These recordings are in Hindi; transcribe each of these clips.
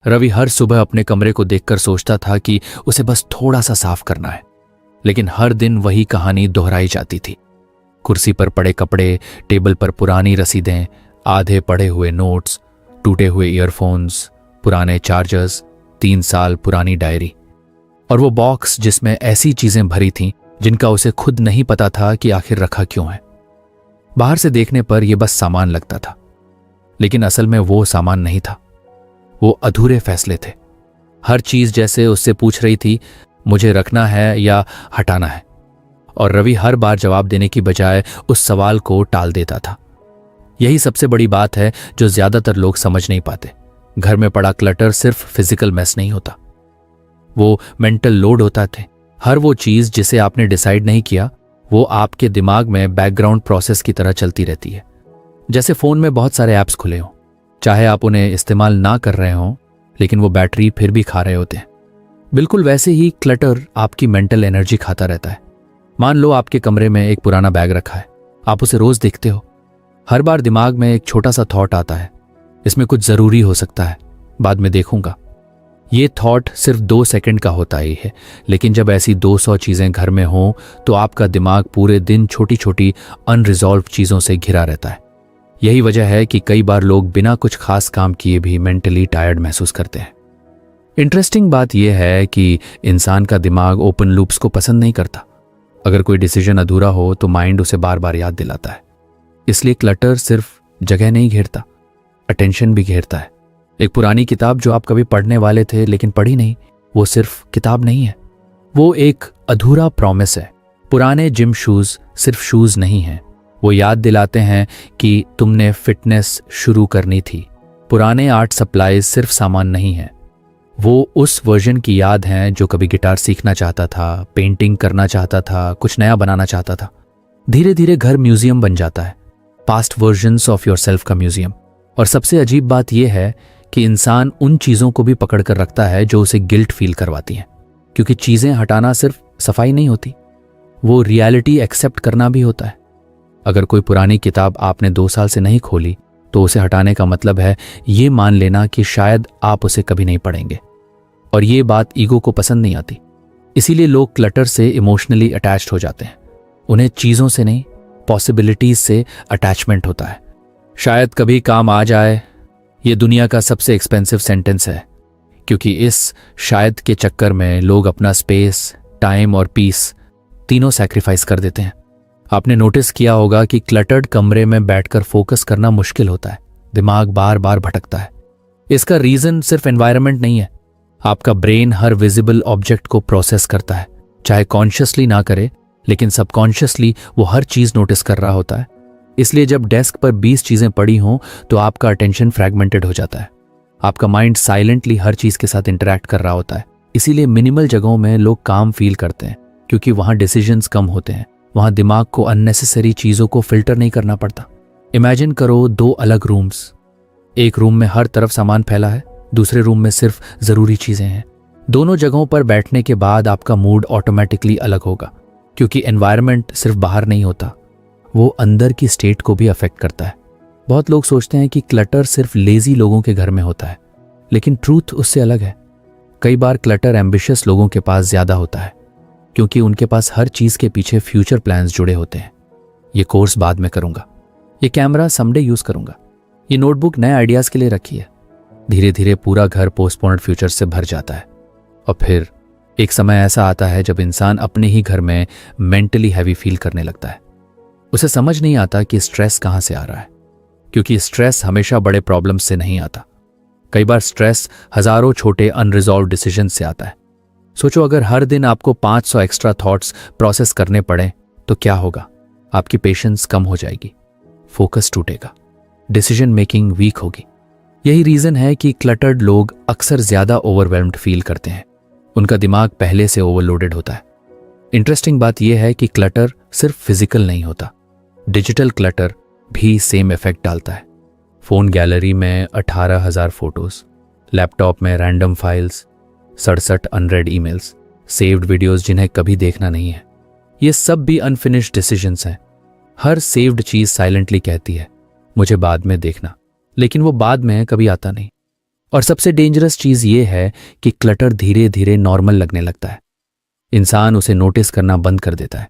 रवि हर सुबह अपने कमरे को देखकर सोचता था कि उसे बस थोड़ा सा साफ करना है, लेकिन हर दिन वही कहानी दोहराई जाती थी। कुर्सी पर पड़े कपड़े, टेबल पर पुरानी रसीदें, आधे पड़े हुए नोट्स, टूटे हुए ईयरफोन्स, पुराने चार्जर्स, 3 साल पुरानी डायरी, और वो बॉक्स जिसमें ऐसी चीजें भरी थीं जिनका उसे खुद नहीं पता था कि आखिर रखा क्यों है। बाहर से देखने पर यह बस सामान लगता था, लेकिन असल में वो सामान नहीं था, वो अधूरे फैसले थे। हर चीज जैसे उससे पूछ रही थी, मुझे रखना है या हटाना है, और रवि हर बार जवाब देने की बजाय उस सवाल को टाल देता था। यही सबसे बड़ी बात है जो ज्यादातर लोग समझ नहीं पाते। घर में पड़ा क्लटर सिर्फ फिजिकल मेस नहीं होता, वो मेंटल लोड होता थे। हर वो चीज जिसे आपने डिसाइड नहीं किया, वो आपके दिमाग में बैकग्राउंड प्रोसेस की तरह चलती रहती है। जैसे फोन में बहुत सारे ऐप्स खुले हों, चाहे आप उन्हें इस्तेमाल ना कर रहे हों, लेकिन वो बैटरी फिर भी खा रहे होते हैं। बिल्कुल वैसे ही क्लटर आपकी मेंटल एनर्जी खाता रहता है। मान लो आपके कमरे में एक पुराना बैग रखा है, आप उसे रोज देखते हो। हर बार दिमाग में एक छोटा सा थॉट आता है, इसमें कुछ जरूरी हो सकता है, बाद में देखूंगा। ये थॉट सिर्फ 2 सेकंड का होता ही है, लेकिन जब ऐसी 200 चीजें घर में हों तो आपका दिमाग पूरे दिन छोटी छोटी अनरिजॉल्व चीजों से घिरा रहता है। यही वजह है कि कई बार लोग बिना कुछ खास काम किए भी मेंटली टायर्ड महसूस करते हैं। इंटरेस्टिंग बात यह है कि इंसान का दिमाग ओपन लूप्स को पसंद नहीं करता। अगर कोई डिसीजन अधूरा हो तो माइंड उसे बार बार याद दिलाता है। इसलिए क्लटर सिर्फ जगह नहीं घेरता, अटेंशन भी घेरता है। एक पुरानी किताब जो आप कभी पढ़ने वाले थे लेकिन पढ़ी नहीं, वो सिर्फ किताब नहीं है, वो एक अधूरा प्रॉमिस है। पुराने जिम शूज सिर्फ शूज नहीं हैं, वो याद दिलाते हैं कि तुमने फिटनेस शुरू करनी थी। पुराने आर्ट सप्लाईज सिर्फ सामान नहीं है, वो उस वर्जन की याद हैं जो कभी गिटार सीखना चाहता था, पेंटिंग करना चाहता था, कुछ नया बनाना चाहता था। धीरे धीरे घर म्यूजियम बन जाता है, past versions of your self का म्यूजियम। और सबसे अजीब बात यह है कि इंसान उन चीज़ों को भी पकड़ कर रखता है जो उसे गिल्ट फील करवाती हैं, क्योंकि चीज़ें हटाना सिर्फ सफाई नहीं होती, वो रियलिटी एक्सेप्ट करना भी होता है। अगर कोई पुरानी किताब आपने 2 साल से नहीं खोली तो उसे हटाने का मतलब है ये मान लेना कि शायद आप उसे कभी नहीं पढ़ेंगे, और ये बात ईगो को पसंद नहीं आती। इसीलिए लोग क्लटर से इमोशनली अटैच्ड हो जाते हैं। उन्हें चीज़ों से नहीं, पॉसिबिलिटीज से अटैचमेंट होता है। शायद कभी काम आ जाए, ये दुनिया का सबसे एक्सपेंसिव सेंटेंस है, क्योंकि इस शायद के चक्कर में लोग अपना स्पेस, टाइम और पीस तीनों सैक्रिफाइस कर देते हैं। आपने नोटिस किया होगा कि क्लटर्ड कमरे में बैठकर फोकस करना मुश्किल होता है, दिमाग बार बार भटकता है। इसका रीजन सिर्फ एनवायरनमेंट नहीं है, आपका ब्रेन हर विजिबल ऑब्जेक्ट को प्रोसेस करता है, चाहे कॉन्शियसली ना करे, लेकिन सबकॉन्शियसली वो हर चीज नोटिस कर रहा होता है। इसलिए जब डेस्क पर 20 चीजें पड़ी हों तो आपका अटेंशन फ्रैगमेंटेड हो जाता है। आपका माइंड साइलेंटली हर चीज के साथ इंटरैक्ट कर रहा होता है। इसीलिए मिनिमल जगहों में लोग काम फील करते हैं, क्योंकि वहां डिसीजंस कम होते हैं, वहां दिमाग को अननेसेसरी चीजों को फिल्टर नहीं करना पड़ता। इमेजिन करो 2 अलग रूम्स, एक रूम में हर तरफ सामान फैला है, दूसरे रूम में सिर्फ जरूरी चीजें हैं। दोनों जगहों पर बैठने के बाद आपका मूड ऑटोमेटिकली अलग होगा, क्योंकि एनवायरनमेंट सिर्फ बाहर नहीं होता, वो अंदर की स्टेट को भी अफेक्ट करता है। बहुत लोग सोचते हैं कि क्लटर सिर्फ लेजी लोगों के घर में होता है, लेकिन ट्रूथ उससे अलग है। कई बार क्लटर एम्बिशियस लोगों के पास ज्यादा होता है, क्योंकि उनके पास हर चीज के पीछे फ्यूचर प्लान्स जुड़े होते हैं। ये कोर्स बाद में करूंगा, ये कैमरा समडे यूज करूंगा, ये नोटबुक नए आइडियाज के लिए रखी है। धीरे धीरे पूरा घर पोस्टपोन्ड फ्यूचर से भर जाता है, और फिर एक समय ऐसा आता है जब इंसान अपने ही घर में मेंटली हैवी फील करने लगता है। उसे समझ नहीं आता कि स्ट्रेस कहां से आ रहा है, क्योंकि स्ट्रेस हमेशा बड़े प्रॉब्लम से नहीं आता। कई बार स्ट्रेस हजारों छोटे अनरिजॉल्व डिसीजन से आता है। सोचो, अगर हर दिन आपको 500 एक्स्ट्रा थॉट्स प्रोसेस करने पड़े तो क्या होगा? आपकी पेशेंस कम हो जाएगी, फोकस टूटेगा, डिसीजन मेकिंग वीक होगी। यही रीजन है कि क्लटर्ड लोग अक्सर ज्यादा ओवरवेल्म्ड फील करते हैं। उनका दिमाग पहले से ओवरलोडेड होता है। इंटरेस्टिंग बात यह है कि क्लटर सिर्फ फिजिकल नहीं होता, डिजिटल क्लटर भी सेम इफेक्ट डालता है। फोन गैलरी में 18,000 फोटोज, लैपटॉप में random files, 67 unread emails, saved videos जिन्हें कभी देखना नहीं है। ये सब भी अनफिनिश्ड डिसीजंस हैं। हर सेव्ड चीज साइलेंटली कहती है मुझे बाद में देखना, लेकिन वो बाद में कभी आता नहीं। और सबसे डेंजरस चीज ये है कि क्लटर धीरे धीरे नॉर्मल लगने लगता है। इंसान उसे नोटिस करना बंद कर देता है।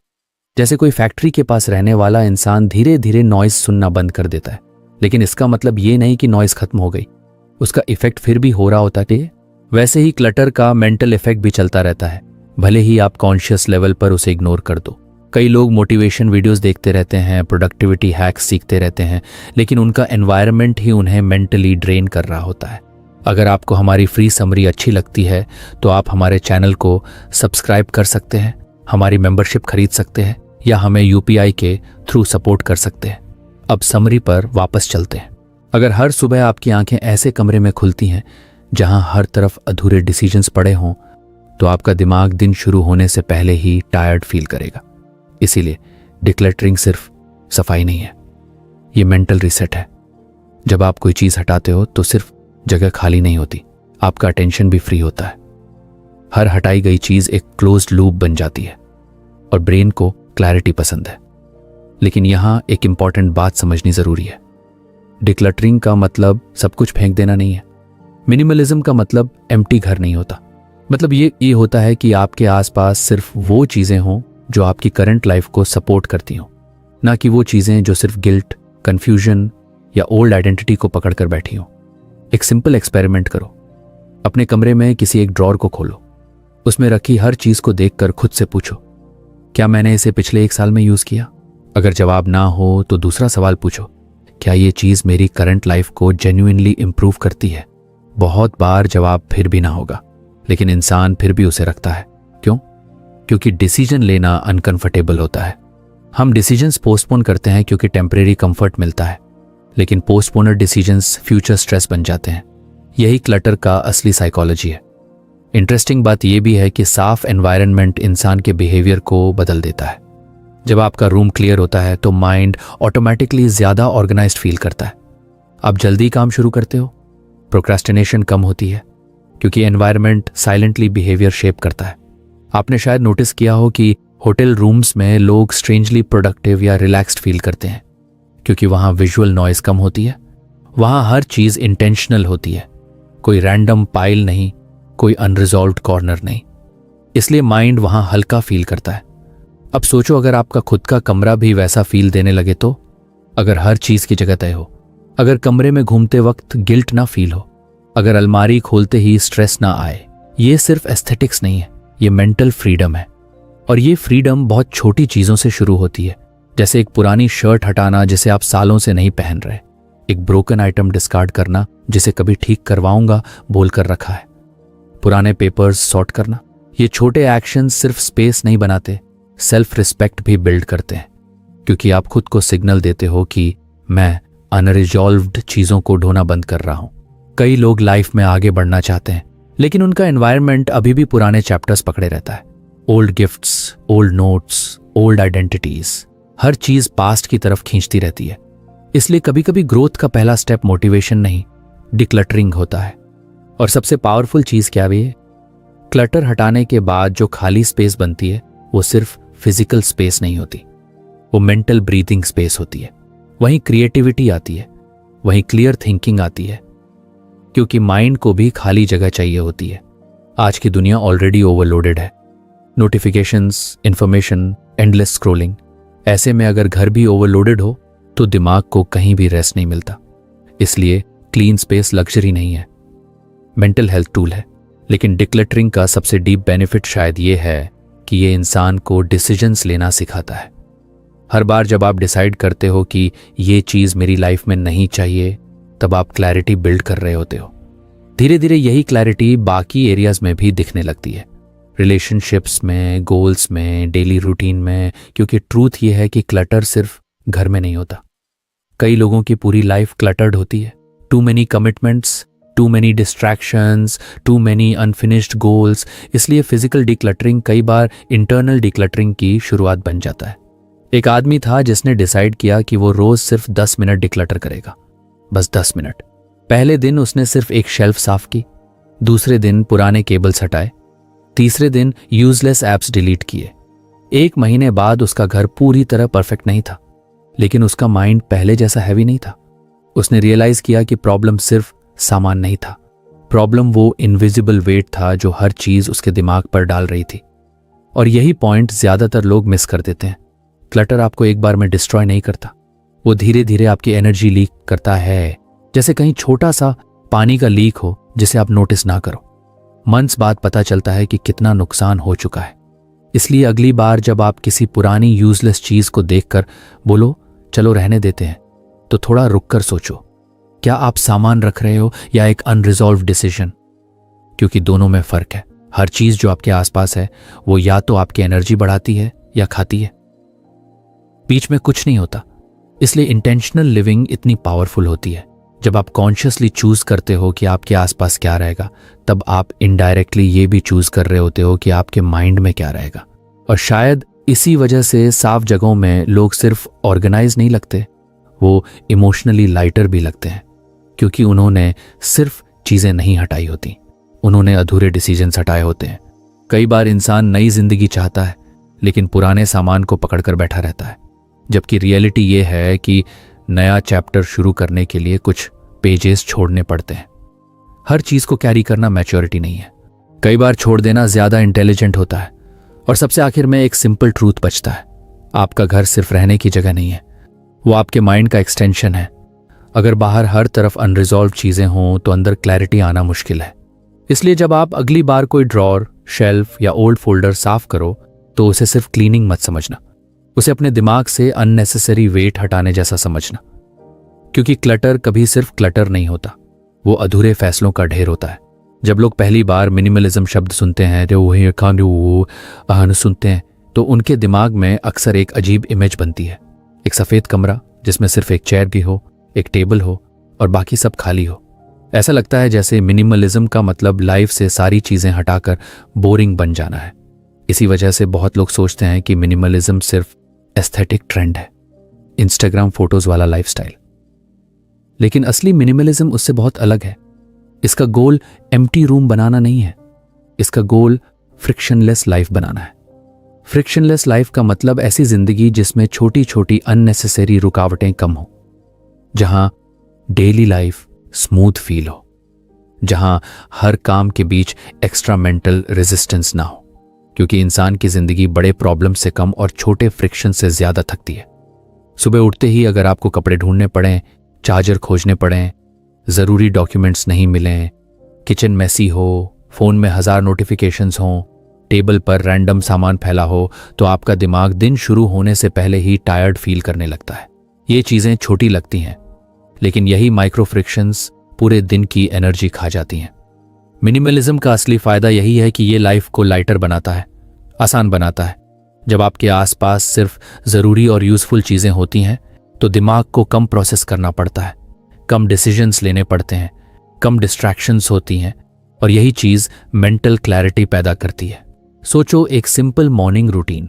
जैसे कोई फैक्ट्री के पास रहने वाला इंसान धीरे धीरे नॉइज सुनना बंद कर देता है। लेकिन इसका मतलब ये नहीं कि नॉइज खत्म हो गई, उसका इफेक्ट फिर भी हो रहा होता है। वैसे ही क्लटर का मेंटल इफेक्ट भी चलता रहता है, भले ही आप कॉन्शियस लेवल पर उसे इग्नोर कर दो। कई लोग मोटिवेशन वीडियोस देखते रहते हैं, प्रोडक्टिविटी हैक्स सीखते रहते हैं, लेकिन उनका एनवायरनमेंट ही उन्हें मेंटली ड्रेन कर रहा होता है। अगर आपको हमारी फ्री समरी अच्छी लगती है तो आप हमारे चैनल को सब्सक्राइब कर सकते हैं, हमारी मेंबरशिप खरीद सकते हैं या हमें यूपीआई के थ्रू सपोर्ट कर सकते हैं। अब समरी पर वापस चलते हैं। अगर हर सुबह आपकी आंखें ऐसे कमरे में खुलती हैं जहां हर तरफ अधूरे डिसीजंस पड़े हों, तो आपका दिमाग दिन शुरू होने से पहले ही टायर्ड फील करेगा। इसीलिए डिक्लटरिंग सिर्फ सफाई नहीं है, ये मेंटल रीसेट है। जब आप कोई चीज हटाते हो तो सिर्फ जगह खाली नहीं होती, आपका अटेंशन भी फ्री होता है। हर हटाई गई चीज एक क्लोज्ड लूप बन जाती है और ब्रेन को क्लैरिटी पसंद है। लेकिन यहां एक इंपॉर्टेंट बात समझनी जरूरी है। डिक्लटरिंग का मतलब सब कुछ फेंक देना नहीं है। मिनिमलिज्म का मतलब एम्प्टी घर नहीं होता। मतलब ये होता है कि आपके आसपास सिर्फ वो चीजें हों जो आपकी करंट लाइफ को सपोर्ट करती हों, ना कि वो चीजें जो सिर्फ गिल्ट, कंफ्यूजन या ओल्ड आइडेंटिटी को पकड़कर बैठी हों। एक सिंपल एक्सपेरिमेंट करो। अपने कमरे में किसी एक ड्रॉर को खोलो, उसमें रखी हर चीज को देखकर खुद से पूछो, क्या मैंने इसे पिछले 1 साल में यूज किया? अगर जवाब ना हो तो दूसरा सवाल पूछो, क्या ये चीज मेरी करंट लाइफ को जेन्युइनली इंप्रूव करती है? बहुत बार जवाब फिर भी ना होगा, लेकिन इंसान फिर भी उसे रखता है। क्यों? क्योंकि डिसीजन लेना अनकंफर्टेबल होता है। हम डिसीजंस पोस्टपोन करते हैं क्योंकि टेम्परेरी कंफर्ट मिलता है, लेकिन पोस्टपोनर डिसीजंस फ्यूचर स्ट्रेस बन जाते हैं। यही क्लटर का असली साइकोलॉजी है। इंटरेस्टिंग बात यह भी है कि साफ एनवायरनमेंट इंसान के बिहेवियर को बदल देता है। जब आपका रूम क्लियर होता है तो माइंड ऑटोमेटिकली ज्यादा ऑर्गेनाइज्ड फील करता है। आप जल्दी काम शुरू करते हो, प्रोक्रेस्टिनेशन कम होती है, क्योंकि एनवायरनमेंट साइलेंटली बिहेवियर शेप करता है। आपने शायद नोटिस किया हो कि होटल रूम्स में लोग स्ट्रेंजली प्रोडक्टिव या रिलैक्स्ड फील करते हैं, क्योंकि वहां विजुअल नॉइज कम होती है, वहां हर चीज इंटेंशनल होती है, कोई रैंडम पाइल नहीं, कोई अनरिजॉल्व्ड कॉर्नर नहीं। इसलिए माइंड वहां हल्का फील करता है। अब सोचो, अगर आपका खुद का कमरा भी वैसा फील देने लगे तो? अगर हर चीज की जगह तय हो, अगर कमरे में घूमते वक्त गिल्ट ना फील हो, अगर अलमारी खोलते ही स्ट्रेस ना आए। ये सिर्फ एस्थेटिक्स नहीं है, ये मेंटल फ्रीडम है। और ये फ्रीडम बहुत छोटी चीजों से शुरू होती है, जैसे एक पुरानी शर्ट हटाना जिसे आप सालों से नहीं पहन रहे, एक ब्रोकन आइटम डिस्कार्ड करना जिसे कभी ठीक करवाऊंगा बोलकर रखा है, पुराने पेपर्स सॉर्ट करना। ये छोटे एक्शन सिर्फ स्पेस नहीं बनाते, सेल्फ रिस्पेक्ट भी बिल्ड करते हैं, क्योंकि आप खुद को सिग्नल देते हो कि मैं अनरिजॉल्व्ड चीजों को ढोना बंद कर रहा हूं। कई लोग लाइफ में आगे बढ़ना चाहते हैं, लेकिन उनका एनवायरनमेंट अभी भी पुराने चैप्टर्स पकड़े रहता है। Old gifts, old notes, old identities, हर चीज पास्ट की तरफ खींचती रहती है। इसलिए कभी कभी ग्रोथ का पहला स्टेप मोटिवेशन नहीं, डिक्लटरिंग होता है। और सबसे पावरफुल चीज क्या भी है? क्लटर हटाने के बाद जो खाली स्पेस बनती है वो सिर्फ फिजिकल स्पेस नहीं होती, वो मेंटल ब्रीथिंग स्पेस होती है। वहीं क्रिएटिविटी आती है, वहीं क्लियर थिंकिंग आती है, क्योंकि माइंड को भी खाली जगह चाहिए होती है। आज की दुनिया ऑलरेडी ओवरलोडेड है, नोटिफिकेशंस, इंफॉर्मेशन, एंडलेस स्क्रॉलिंग। ऐसे में अगर घर भी ओवरलोडेड हो तो दिमाग को कहीं भी रेस्ट नहीं मिलता। इसलिए क्लीन स्पेस लग्जरी नहीं है, मेंटल हेल्थ टूल है। लेकिन डिक्लटरिंग का सबसे डीप बेनिफिट शायद ये है कि ये इंसान को डिसीजंस लेना सिखाता है। हर बार जब आप डिसाइड करते हो कि ये चीज मेरी लाइफ में नहीं चाहिए, तब आप क्लैरिटी बिल्ड कर रहे होते हो। धीरे धीरे यही क्लैरिटी बाकी एरियाज में भी दिखने लगती है, रिलेशनशिप्स में, गोल्स में, डेली रूटीन में। क्योंकि ट्रूथ ये है कि क्लटर सिर्फ घर में नहीं होता। कई लोगों की पूरी लाइफ क्लटर्ड होती है। Too many commitments, too many distractions, too many unfinished goals. इसलिए फिजिकल डिक्लटरिंग कई बार इंटरनल डिक्लटरिंग की शुरुआत बन जाता है। एक आदमी था जिसने डिसाइड किया कि वो रोज सिर्फ 10 मिनट डिक्लटर करेगा, बस 10 मिनट। पहले दिन उसने सिर्फ एक शेल्फ साफ की, दूसरे दिन पुराने केबल्स हटाए, तीसरे दिन यूजलेस एप्स डिलीट किए। 1 महीने बाद उसका घर पूरी तरह परफेक्ट नहीं था, लेकिन उसका माइंड पहले जैसा हैवी नहीं था। उसने रियलाइज किया कि प्रॉब्लम सिर्फ सामान नहीं था, प्रॉब्लम वो इनविजिबल वेट था जो हर चीज उसके दिमाग पर डाल रही थी। और यही पॉइंट ज्यादातर लोग मिस कर देते हैं। क्लटर आपको एक बार में डिस्ट्रॉय नहीं करता, वो धीरे धीरे आपकी एनर्जी लीक करता है, जैसे कहीं छोटा सा पानी का लीक हो जिसे आप नोटिस ना करो। मंथ्स बाद पता चलता है कि कितना नुकसान हो चुका है। इसलिए अगली बार जब आप किसी पुरानी यूजलेस चीज को देखकर बोलो चलो रहने देते हैं, तो थोड़ा रुककर सोचो, क्या आप सामान रख रहे हो या एक अनरिजॉल्व डिसीजन? क्योंकि दोनों में फर्क है। हर चीज जो आपके आसपास है वो या तो आपकी एनर्जी बढ़ाती है या खाती है, बीच में कुछ नहीं होता। इसलिए इंटेंशनल लिविंग इतनी पावरफुल होती है। जब आप कॉन्शियसली चूज करते हो कि आपके आसपास क्या रहेगा, तब आप इनडायरेक्टली ये भी चूज कर रहे होते हो कि आपके माइंड में क्या रहेगा। और शायद इसी वजह से साफ जगहों में लोग सिर्फ ऑर्गेनाइज नहीं लगते, वो इमोशनली लाइटर भी लगते हैं, क्योंकि उन्होंने सिर्फ चीजें नहीं हटाई होती, उन्होंने अधूरे डिसीजंस हटाए होते हैं। कई बार इंसान नई जिंदगी चाहता है लेकिन पुराने सामान को पकड़कर बैठा रहता है, जबकि रियलिटी ये है कि नया चैप्टर शुरू करने के लिए कुछ पेजेस छोड़ने पड़ते हैं। हर चीज को कैरी करना मैच्योरिटी नहीं है, कई बार छोड़ देना ज्यादा इंटेलिजेंट होता है। और सबसे आखिर में एक सिंपल ट्रूथ बचता है, आपका घर सिर्फ रहने की जगह नहीं है, वो आपके माइंड का एक्सटेंशन है। अगर बाहर हर तरफ अनरिजॉल्व चीजें हों तो अंदर क्लैरिटी आना मुश्किल है। इसलिए जब आप अगली बार कोई ड्रॉर, शेल्फ या ओल्ड फोल्डर साफ करो तो उसे सिर्फ क्लीनिंग मत समझना, उसे अपने दिमाग से अननेसेसरी वेट हटाने जैसा समझना। क्योंकि क्लटर कभी सिर्फ क्लटर नहीं होता, वो अधूरे फैसलों का ढेर होता है। जब लोग पहली बार मिनिमलिज्म शब्द सुनते हैं सुनते हैं तो उनके दिमाग में अक्सर एक अजीब इमेज बनती है। एक सफेद कमरा जिसमें सिर्फ एक चेयर भी हो, एक टेबल हो और बाकी सब खाली हो। ऐसा लगता है जैसे मिनिमलिज्म का मतलब लाइफ से सारी चीजें हटाकर बोरिंग बन जाना है। इसी वजह से बहुत लोग सोचते हैं कि मिनिमलिज्म सिर्फ एस्थेटिक ट्रेंड है, इंस्टाग्राम फोटोज वाला लाइफस्टाइल। लेकिन असली मिनिमलिज्म उससे बहुत अलग है। इसका गोल एम्प्टी रूम बनाना नहीं है, इसका गोल फ्रिक्शनलेस लाइफ बनाना है। फ्रिक्शनलेस लाइफ का मतलब ऐसी जिंदगी जिसमें छोटी छोटी अननेसेसरी रुकावटें कम हो, जहां डेली लाइफ स्मूथ फील हो, जहां हर काम के बीच एक्स्ट्रा मेंटल रेजिस्टेंस ना हो। क्योंकि इंसान की जिंदगी बड़े प्रॉब्लम से कम और छोटे फ्रिक्शन से ज्यादा थकती है। सुबह उठते ही अगर आपको कपड़े ढूंढने पड़ें, चार्जर खोजने पड़ें, जरूरी डॉक्यूमेंट्स नहीं मिलें, किचन मैसी हो, फोन में 1000 नोटिफिकेशंस हों, टेबल पर रैंडम सामान फैला हो, तो आपका दिमाग दिन शुरू होने से पहले ही टायर्ड फील करने लगता है। ये चीजें छोटी लगती हैं, लेकिन यही माइक्रो फ्रिक्शंस पूरे दिन की एनर्जी खा जाती हैं। मिनिमलिज्म का असली फायदा यही है कि ये लाइफ को लाइटर बनाता है, आसान बनाता है। जब आपके आसपास सिर्फ जरूरी और यूजफुल चीजें होती हैं तो दिमाग को कम प्रोसेस करना पड़ता है, कम डिसीजंस लेने पड़ते हैं, कम डिस्ट्रैक्शंस होती हैं, और यही चीज मेंटल क्लैरिटी पैदा करती है। सोचो एक सिंपल मॉर्निंग रूटीन।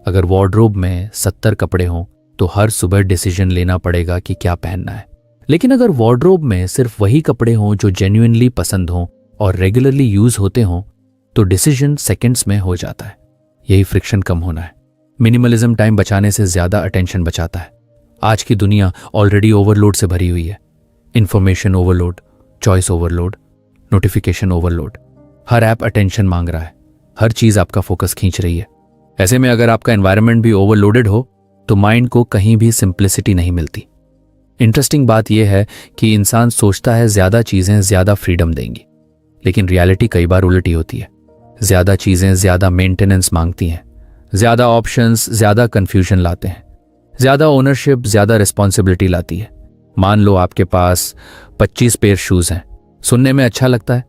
अगर वार्डरोब में 70 कपड़े हों तो हर सुबह डिसीजन लेना पड़ेगा कि क्या पहनना है। लेकिन अगर वार्डरोब में सिर्फ वही कपड़े हों जो जेन्युइनली पसंद हों और रेगुलरली यूज होते हों, तो डिसीजन सेकंड्स में हो जाता है। यही फ्रिक्शन कम होना है। मिनिमलिज्म टाइम बचाने से ज्यादा अटेंशन बचाता है। आज की दुनिया ऑलरेडी ओवरलोड से भरी हुई है। Information overload, choice overload, notification overload, हर ऐप अटेंशन मांग रहा है, हर चीज आपका फोकस खींच रही है। ऐसे में अगर आपका एनवायरनमेंट भी ओवरलोडेड हो तो माइंड को कहीं भी सिंप्लिसिटी नहीं मिलती। इंटरेस्टिंग बात यह है कि इंसान सोचता है ज्यादा चीजें ज्यादा फ्रीडम देंगी, लेकिन रियलिटी कई बार उल्टी होती है। ज्यादा चीजें ज्यादा मेंटेनेंस मांगती हैं, ज्यादा ऑप्शंस ज्यादा कंफ्यूजन लाते हैं, ज्यादा ओनरशिप ज्यादा रिस्पॉन्सिबिलिटी लाती है। मान लो आपके पास 25 पेयर शूज हैं, सुनने में अच्छा लगता है,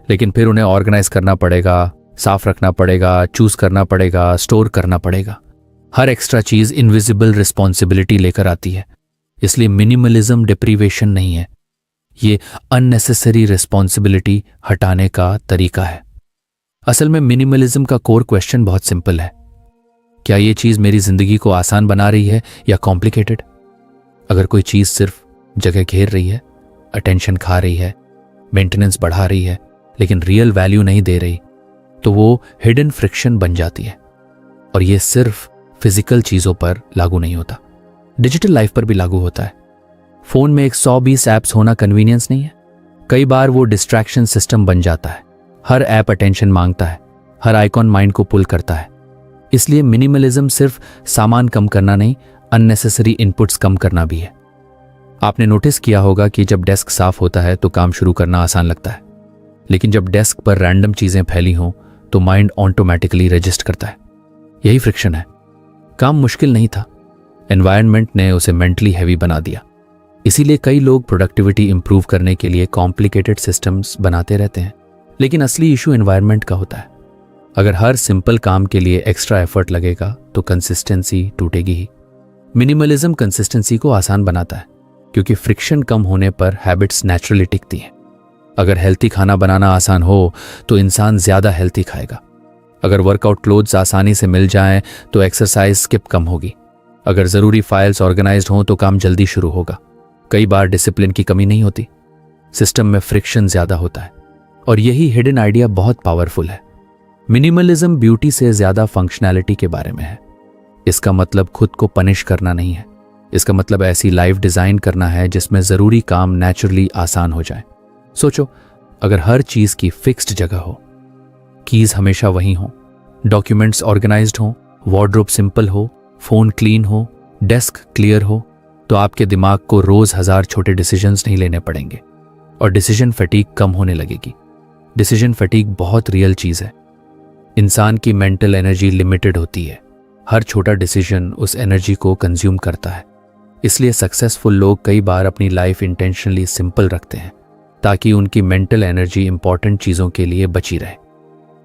लेकिन फिर उन्हें ऑर्गेनाइज करना पड़ेगा, साफ रखना पड़ेगा, चूज करना पड़ेगा, स्टोर करना पड़ेगा। हर एक्स्ट्रा चीज इनविजिबल रिस्पॉन्सिबिलिटी लेकर आती है। इसलिए मिनिमलिज्म डिप्रीवेशन नहीं है, ये अननेसेसरी रिस्पॉन्सिबिलिटी हटाने का तरीका है। असल में मिनिमलिज्म का कोर क्वेश्चन बहुत सिंपल है, क्या ये चीज मेरी जिंदगी को आसान बना रही है या कॉम्प्लिकेटेड? अगर कोई चीज सिर्फ जगह घेर रही है, अटेंशन खा रही है, मेंटेनेंस बढ़ा रही है, लेकिन रियल वैल्यू नहीं दे रही, तो वो हिडन फ्रिक्शन बन जाती है। और ये सिर्फ फिजिकल चीजों पर लागू नहीं होता, डिजिटल लाइफ पर भी लागू होता है। फोन में 120 ऐप्स होना कन्वीनियंस नहीं है, कई बार वो डिस्ट्रैक्शन सिस्टम बन जाता है। हर ऐप अटेंशन मांगता है, हर आइकॉन माइंड को पुल करता है। इसलिए मिनिमलिज्म सिर्फ सामान कम करना नहीं, अननेसेसरी इनपुट्स कम करना भी है। आपने नोटिस किया होगा कि जब डेस्क साफ होता है तो काम शुरू करना आसान लगता है, लेकिन जब डेस्क पर रैंडम चीजें फैली हों तो माइंड ऑटोमेटिकली रजिस्ट करता है। यही फ्रिक्शन है। काम मुश्किल नहीं था, एनवायरनमेंट ने उसे मेंटली हैवी बना दिया। इसीलिए कई लोग प्रोडक्टिविटी इंप्रूव करने के लिए कॉम्प्लिकेटेड सिस्टम्स बनाते रहते हैं, लेकिन असली इशू एनवायरनमेंट का होता है। अगर हर सिंपल काम के लिए एक्स्ट्रा एफर्ट लगेगा तो कंसिस्टेंसी टूटेगी ही। मिनिमलिज्म कंसिस्टेंसी को आसान बनाता है, क्योंकि फ्रिक्शन कम होने पर हैबिट्स नेचुरली टिकती हैं। अगर हेल्थी खाना बनाना आसान हो तो इंसान ज्यादा हेल्थी खाएगा। अगर वर्कआउट क्लोथ्स आसानी से मिल जाएं तो एक्सरसाइज स्किप कम होगी। अगर ज़रूरी फाइल्स ऑर्गेनाइज्ड हों तो काम जल्दी शुरू होगा। कई बार डिसिप्लिन की कमी नहीं होती, सिस्टम में फ्रिक्शन ज़्यादा होता है। और यही हिडन आइडिया बहुत पावरफुल है। मिनिमलिज्म ब्यूटी से ज़्यादा फंक्शनैलिटी के बारे में है। इसका मतलब खुद को पनिश करना नहीं है। इसका मतलब ऐसी लाइफ डिज़ाइन करना है जिसमें ज़रूरी काम नेचुरली आसान हो जाए। सोचो, अगर हर चीज़ की फिक्स्ड जगह हो, कीज़ हमेशा वहीं हो, डॉक्यूमेंट्स ऑर्गेनाइज्ड हो, वार्डरोब सिंपल हो, फ़ोन क्लीन हो, डेस्क क्लियर हो, तो आपके दिमाग को रोज़ 1000 छोटे डिसीजंस नहीं लेने पड़ेंगे और डिसीजन फटीग कम होने लगेगी। डिसीजन फटीग बहुत रियल चीज़ है। इंसान की मेंटल एनर्जी लिमिटेड होती है। हर छोटा डिसीजन उस एनर्जी को कंज्यूम करता है। इसलिए सक्सेसफुल लोग कई बार अपनी लाइफ इंटेंशनली सिंपल रखते हैं ताकि उनकी मेंटल एनर्जी इंपॉर्टेंट चीज़ों के लिए बची रहे।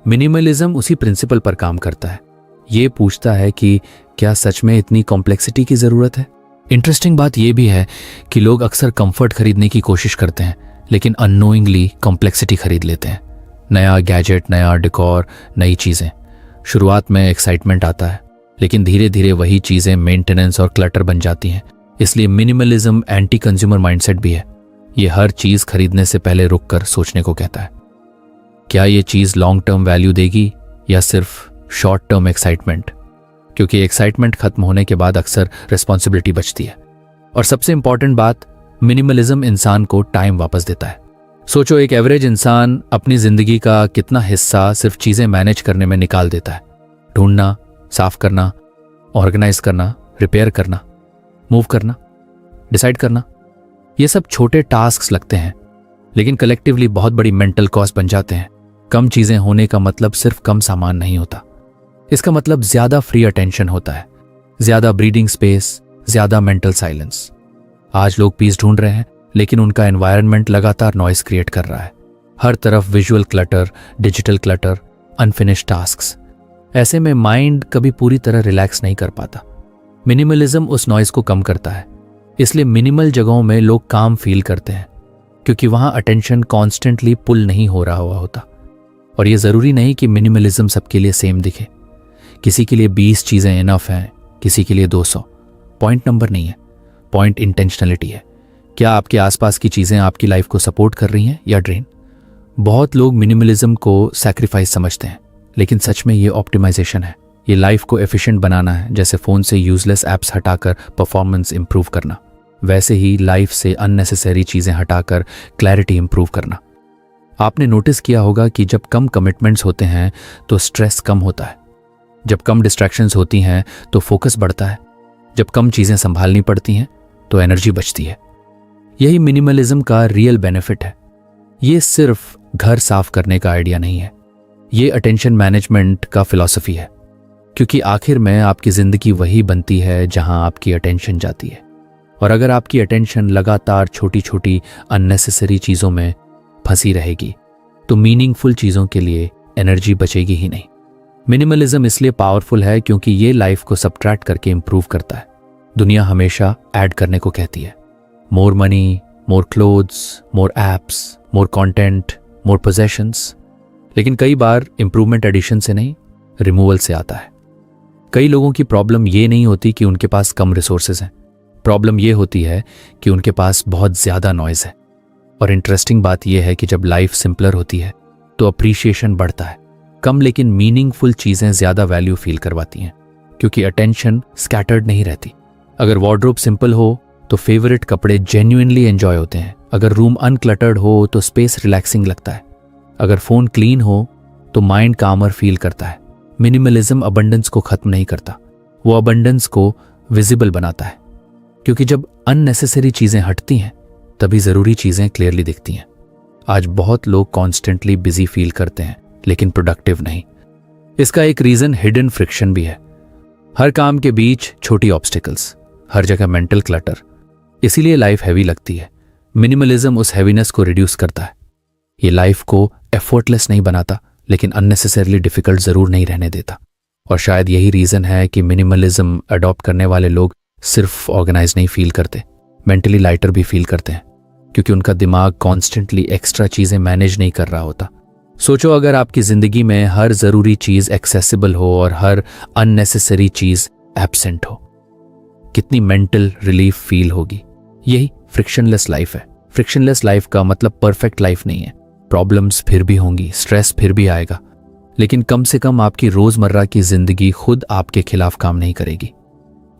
मिनिमलिज्म उसी प्रिंसिपल पर काम करता है। ये पूछता है कि क्या सच में इतनी कॉम्प्लेक्सिटी की ज़रूरत है। इंटरेस्टिंग बात यह भी है कि लोग अक्सर कंफर्ट खरीदने की कोशिश करते हैं, लेकिन अननोइंगली कॉम्प्लेक्सिटी खरीद लेते हैं। नया गैजेट, नया डेकोर, नई चीज़ें। शुरुआत में एक्साइटमेंट आता है, लेकिन धीरे धीरे वही चीज़ें मेंटेनेंस और क्लटर बन जाती हैं। इसलिए मिनिमलिज्म एंटी कंज्यूमर माइंडसेट भी है। ये हर चीज़ खरीदने से पहले रुक कर सोचने को कहता है, क्या ये चीज़ लॉन्ग टर्म वैल्यू देगी या सिर्फ शॉर्ट टर्म एक्साइटमेंट। क्योंकि एक्साइटमेंट खत्म होने के बाद अक्सर रिस्पॉन्सिबिलिटी बचती है। और सबसे इंपॉर्टेंट बात, मिनिमलिज्म इंसान को टाइम वापस देता है। सोचो, एक एवरेज इंसान अपनी जिंदगी का कितना हिस्सा सिर्फ चीज़ें मैनेज करने में निकाल देता है। ढूंढना, साफ करना, ऑर्गेनाइज करना, रिपेयर करना, मूव करना, डिसाइड करना। ये सब छोटे टास्क्स लगते हैं, लेकिन कलेक्टिवली बहुत बड़ी मेंटल कॉस्ट बन जाते हैं। कम चीज़ें होने का मतलब सिर्फ कम सामान नहीं होता। इसका मतलब ज़्यादा फ्री अटेंशन होता है, ज़्यादा ब्रीदिंग स्पेस, ज़्यादा मेंटल साइलेंस। आज लोग पीस ढूंढ रहे हैं, लेकिन उनका एनवायरनमेंट लगातार नॉइस क्रिएट कर रहा है। हर तरफ visual clutter, digital clutter, unfinished tasks. ऐसे में माइंड कभी पूरी तरह रिलैक्स नहीं कर पाता। मिनिमलिज्म उस नॉइस को कम करता है। इसलिए मिनिमल जगहों में लोग काम फील करते हैं, क्योंकि वहां अटेंशन कॉन्स्टेंटली पुल नहीं हो रहा हुआ होता। और ये ज़रूरी नहीं कि मिनिमलिज्म सबके लिए सेम दिखे। किसी के लिए 20 चीज़ें इनफ हैं, किसी के लिए 200। पॉइंट नंबर नहीं है, पॉइंट इंटेंशनलिटी है। क्या आपके आसपास की चीज़ें आपकी लाइफ को सपोर्ट कर रही हैं या ड्रेन। बहुत लोग मिनिमलिज्म को सैक्रिफाइस समझते हैं, लेकिन सच में ये ऑप्टिमाइजेशन है। ये लाइफ को एफिशिएंट बनाना है। जैसे फ़ोन से यूजलेस ऐप्स हटाकर परफॉर्मेंस इंप्रूव करना, वैसे ही लाइफ से अननेसेसरी चीज़ें हटाकर क्लैरिटी इंप्रूव करना। आपने नोटिस किया होगा कि जब कम कमिटमेंट्स होते हैं तो स्ट्रेस कम होता है। जब कम डिस्ट्रैक्शंस होती हैं तो फोकस बढ़ता है। जब कम चीज़ें संभालनी पड़ती हैं तो एनर्जी बचती है। यही मिनिमलिज्म का रियल बेनिफिट है। ये सिर्फ घर साफ करने का आइडिया नहीं है, ये अटेंशन मैनेजमेंट का फिलॉसफी है। क्योंकि आखिर में आपकी ज़िंदगी वही बनती है जहां आपकी अटेंशन जाती है। और अगर आपकी अटेंशन लगातार छोटी छोटी अननेसेसरी चीज़ों में फंसी रहेगी तो मीनिंगफुल चीज़ों के लिए एनर्जी बचेगी ही नहीं। मिनिमलिज्म इसलिए पावरफुल है क्योंकि ये लाइफ को सब्ट्रैक्ट करके इंप्रूव करता है। दुनिया हमेशा ऐड करने को कहती है, मोर मनी, मोर क्लोथ्स, मोर एप्स, मोर कंटेंट, मोर पोजेशंस। लेकिन कई बार इंप्रूवमेंट एडिशन से नहीं, रिमूवल से आता है। कई लोगों की प्रॉब्लम ये नहीं होती कि उनके पास कम रिसोर्सेज हैं, प्रॉब्लम ये होती है कि उनके पास बहुत ज़्यादा नॉइज़ है। और इंटरेस्टिंग बात यह है कि जब लाइफ सिंपलर होती है तो अप्रिशिएशन बढ़ता है। कम लेकिन मीनिंगफुल चीज़ें ज़्यादा वैल्यू फील करवाती हैं, क्योंकि अटेंशन स्कैटर्ड नहीं रहती। अगर वार्डरोब सिंपल हो, तो फेवरेट कपड़े जेन्युइनली एंजॉय होते हैं। अगर रूम अनक्लटर्ड हो तो स्पेस रिलैक्सिंग लगता है। अगर फोन क्लीन हो तो माइंड कामर फील करता है। मिनिमलिज्म अबंडेंस को खत्म नहीं करता, वो अबंडेंस को विजिबल बनाता है, क्योंकि जब अननेसेसरी चीजें हटती हैं तभी जरूरी चीजें क्लियरली दिखती हैं। आज बहुत लोग कॉन्स्टेंटली बिजी फील करते हैं लेकिन प्रोडक्टिव नहीं। इसका एक रीजन हिडन फ्रिक्शन भी है। हर काम के बीच छोटी ऑब्स्टिकल्स, हर जगह मेंटल क्लटर, इसीलिए लाइफ हैवी लगती है। मिनिमलिज्म उस हैवीनेस को रिड्यूस करता है। ये लाइफ को एफर्टलेस नहीं बनाता लेकिन अननेसेसरली डिफिकल्ट जरूर नहीं रहने देता। और शायद यही रीजन है कि मिनिमलिज्म अडॉप्ट करने वाले लोग सिर्फ ऑर्गेनाइज नहीं फील करते, मेंटली लाइटर भी फील करते हैं, क्योंकि उनका दिमाग कॉन्स्टेंटली एक्स्ट्रा चीजें मैनेज नहीं कर रहा होता। सोचो, अगर आपकी जिंदगी में हर जरूरी चीज एक्सेसिबल हो और हर अननेसेसरी चीज एब्सेंट हो, कितनी मेंटल रिलीफ फील होगी। यही फ्रिक्शनलेस लाइफ है। फ्रिक्शनलेस लाइफ का मतलब परफेक्ट लाइफ नहीं है। प्रॉब्लम्स फिर भी होंगी, स्ट्रेस फिर भी आएगा, लेकिन कम से कम आपकी रोजमर्रा की जिंदगी खुद आपके खिलाफ काम नहीं करेगी।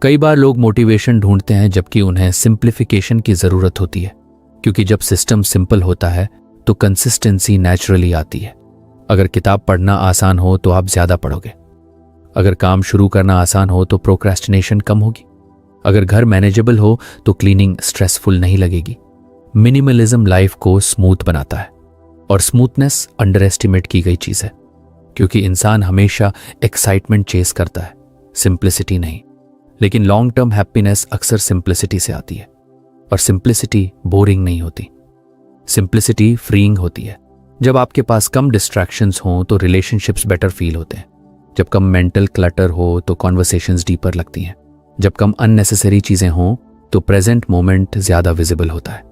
कई बार लोग मोटिवेशन ढूंढते हैं जबकि उन्हें सिंप्लीफिकेशन की जरूरत होती है, क्योंकि जब सिस्टम सिंपल होता है तो कंसिस्टेंसी नेचुरली आती है। अगर किताब पढ़ना आसान हो तो आप ज्यादा पढ़ोगे। अगर काम शुरू करना आसान हो तो प्रोक्रेस्टिनेशन कम होगी। अगर घर मैनेजेबल हो तो क्लीनिंग स्ट्रेसफुल नहीं लगेगी। मिनिमलिज्म लाइफ को स्मूथ बनाता है, और स्मूथनेस अंडर एस्टिमेट की गई चीज है, क्योंकि इंसान हमेशा एक्साइटमेंट चेस करता है, सिंप्लिसिटी नहीं। लेकिन लॉन्ग टर्म हैप्पीनेस अक्सर सिंप्लिसिटी से आती है, और सिंप्लिसिटी बोरिंग नहीं होती, सिंप्लिसिटी फ्रीइंग होती है। जब आपके पास कम डिस्ट्रैक्शंस हों तो रिलेशनशिप्स बेटर फील होते हैं। जब कम मेंटल क्लटर हो तो कॉन्वर्सेशंस डीपर लगती हैं। जब कम अननेसेसरी चीजें हों तो प्रेजेंट मोमेंट ज्यादा विजिबल होता है।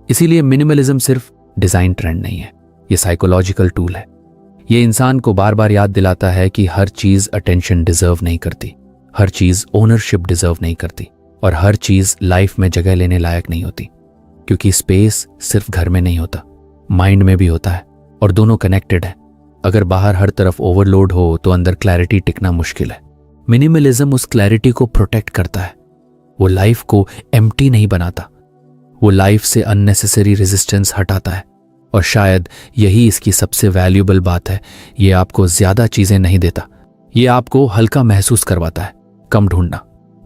इसीलिए मिनिमलिज्म सिर्फ डिजाइन ट्रेंड नहीं है, ये साइकोलॉजिकल टूल है। ये इंसान को बार बार याद दिलाता है कि हर चीज अटेंशन डिजर्व नहीं करती, हर चीज ओनरशिप डिजर्व नहीं करती, और हर चीज लाइफ में जगह लेने लायक नहीं होती। क्योंकि स्पेस सिर्फ घर में नहीं होता, माइंड में भी होता है, और दोनों कनेक्टेड है। अगर बाहर हर तरफ ओवरलोड हो तो अंदर क्लैरिटी टिकना मुश्किल है। मिनिमलिज्म उस क्लैरिटी को प्रोटेक्ट करता है। वो लाइफ को एम्प्टी नहीं बनाता, वो लाइफ से अननेसेसरी रेजिस्टेंस हटाता है। और शायद यही इसकी सबसे वैल्यूएबल बात है। ये आपको ज्यादा चीजें नहीं देता, ये आपको हल्का महसूस करवाता है। कम ढूंढना,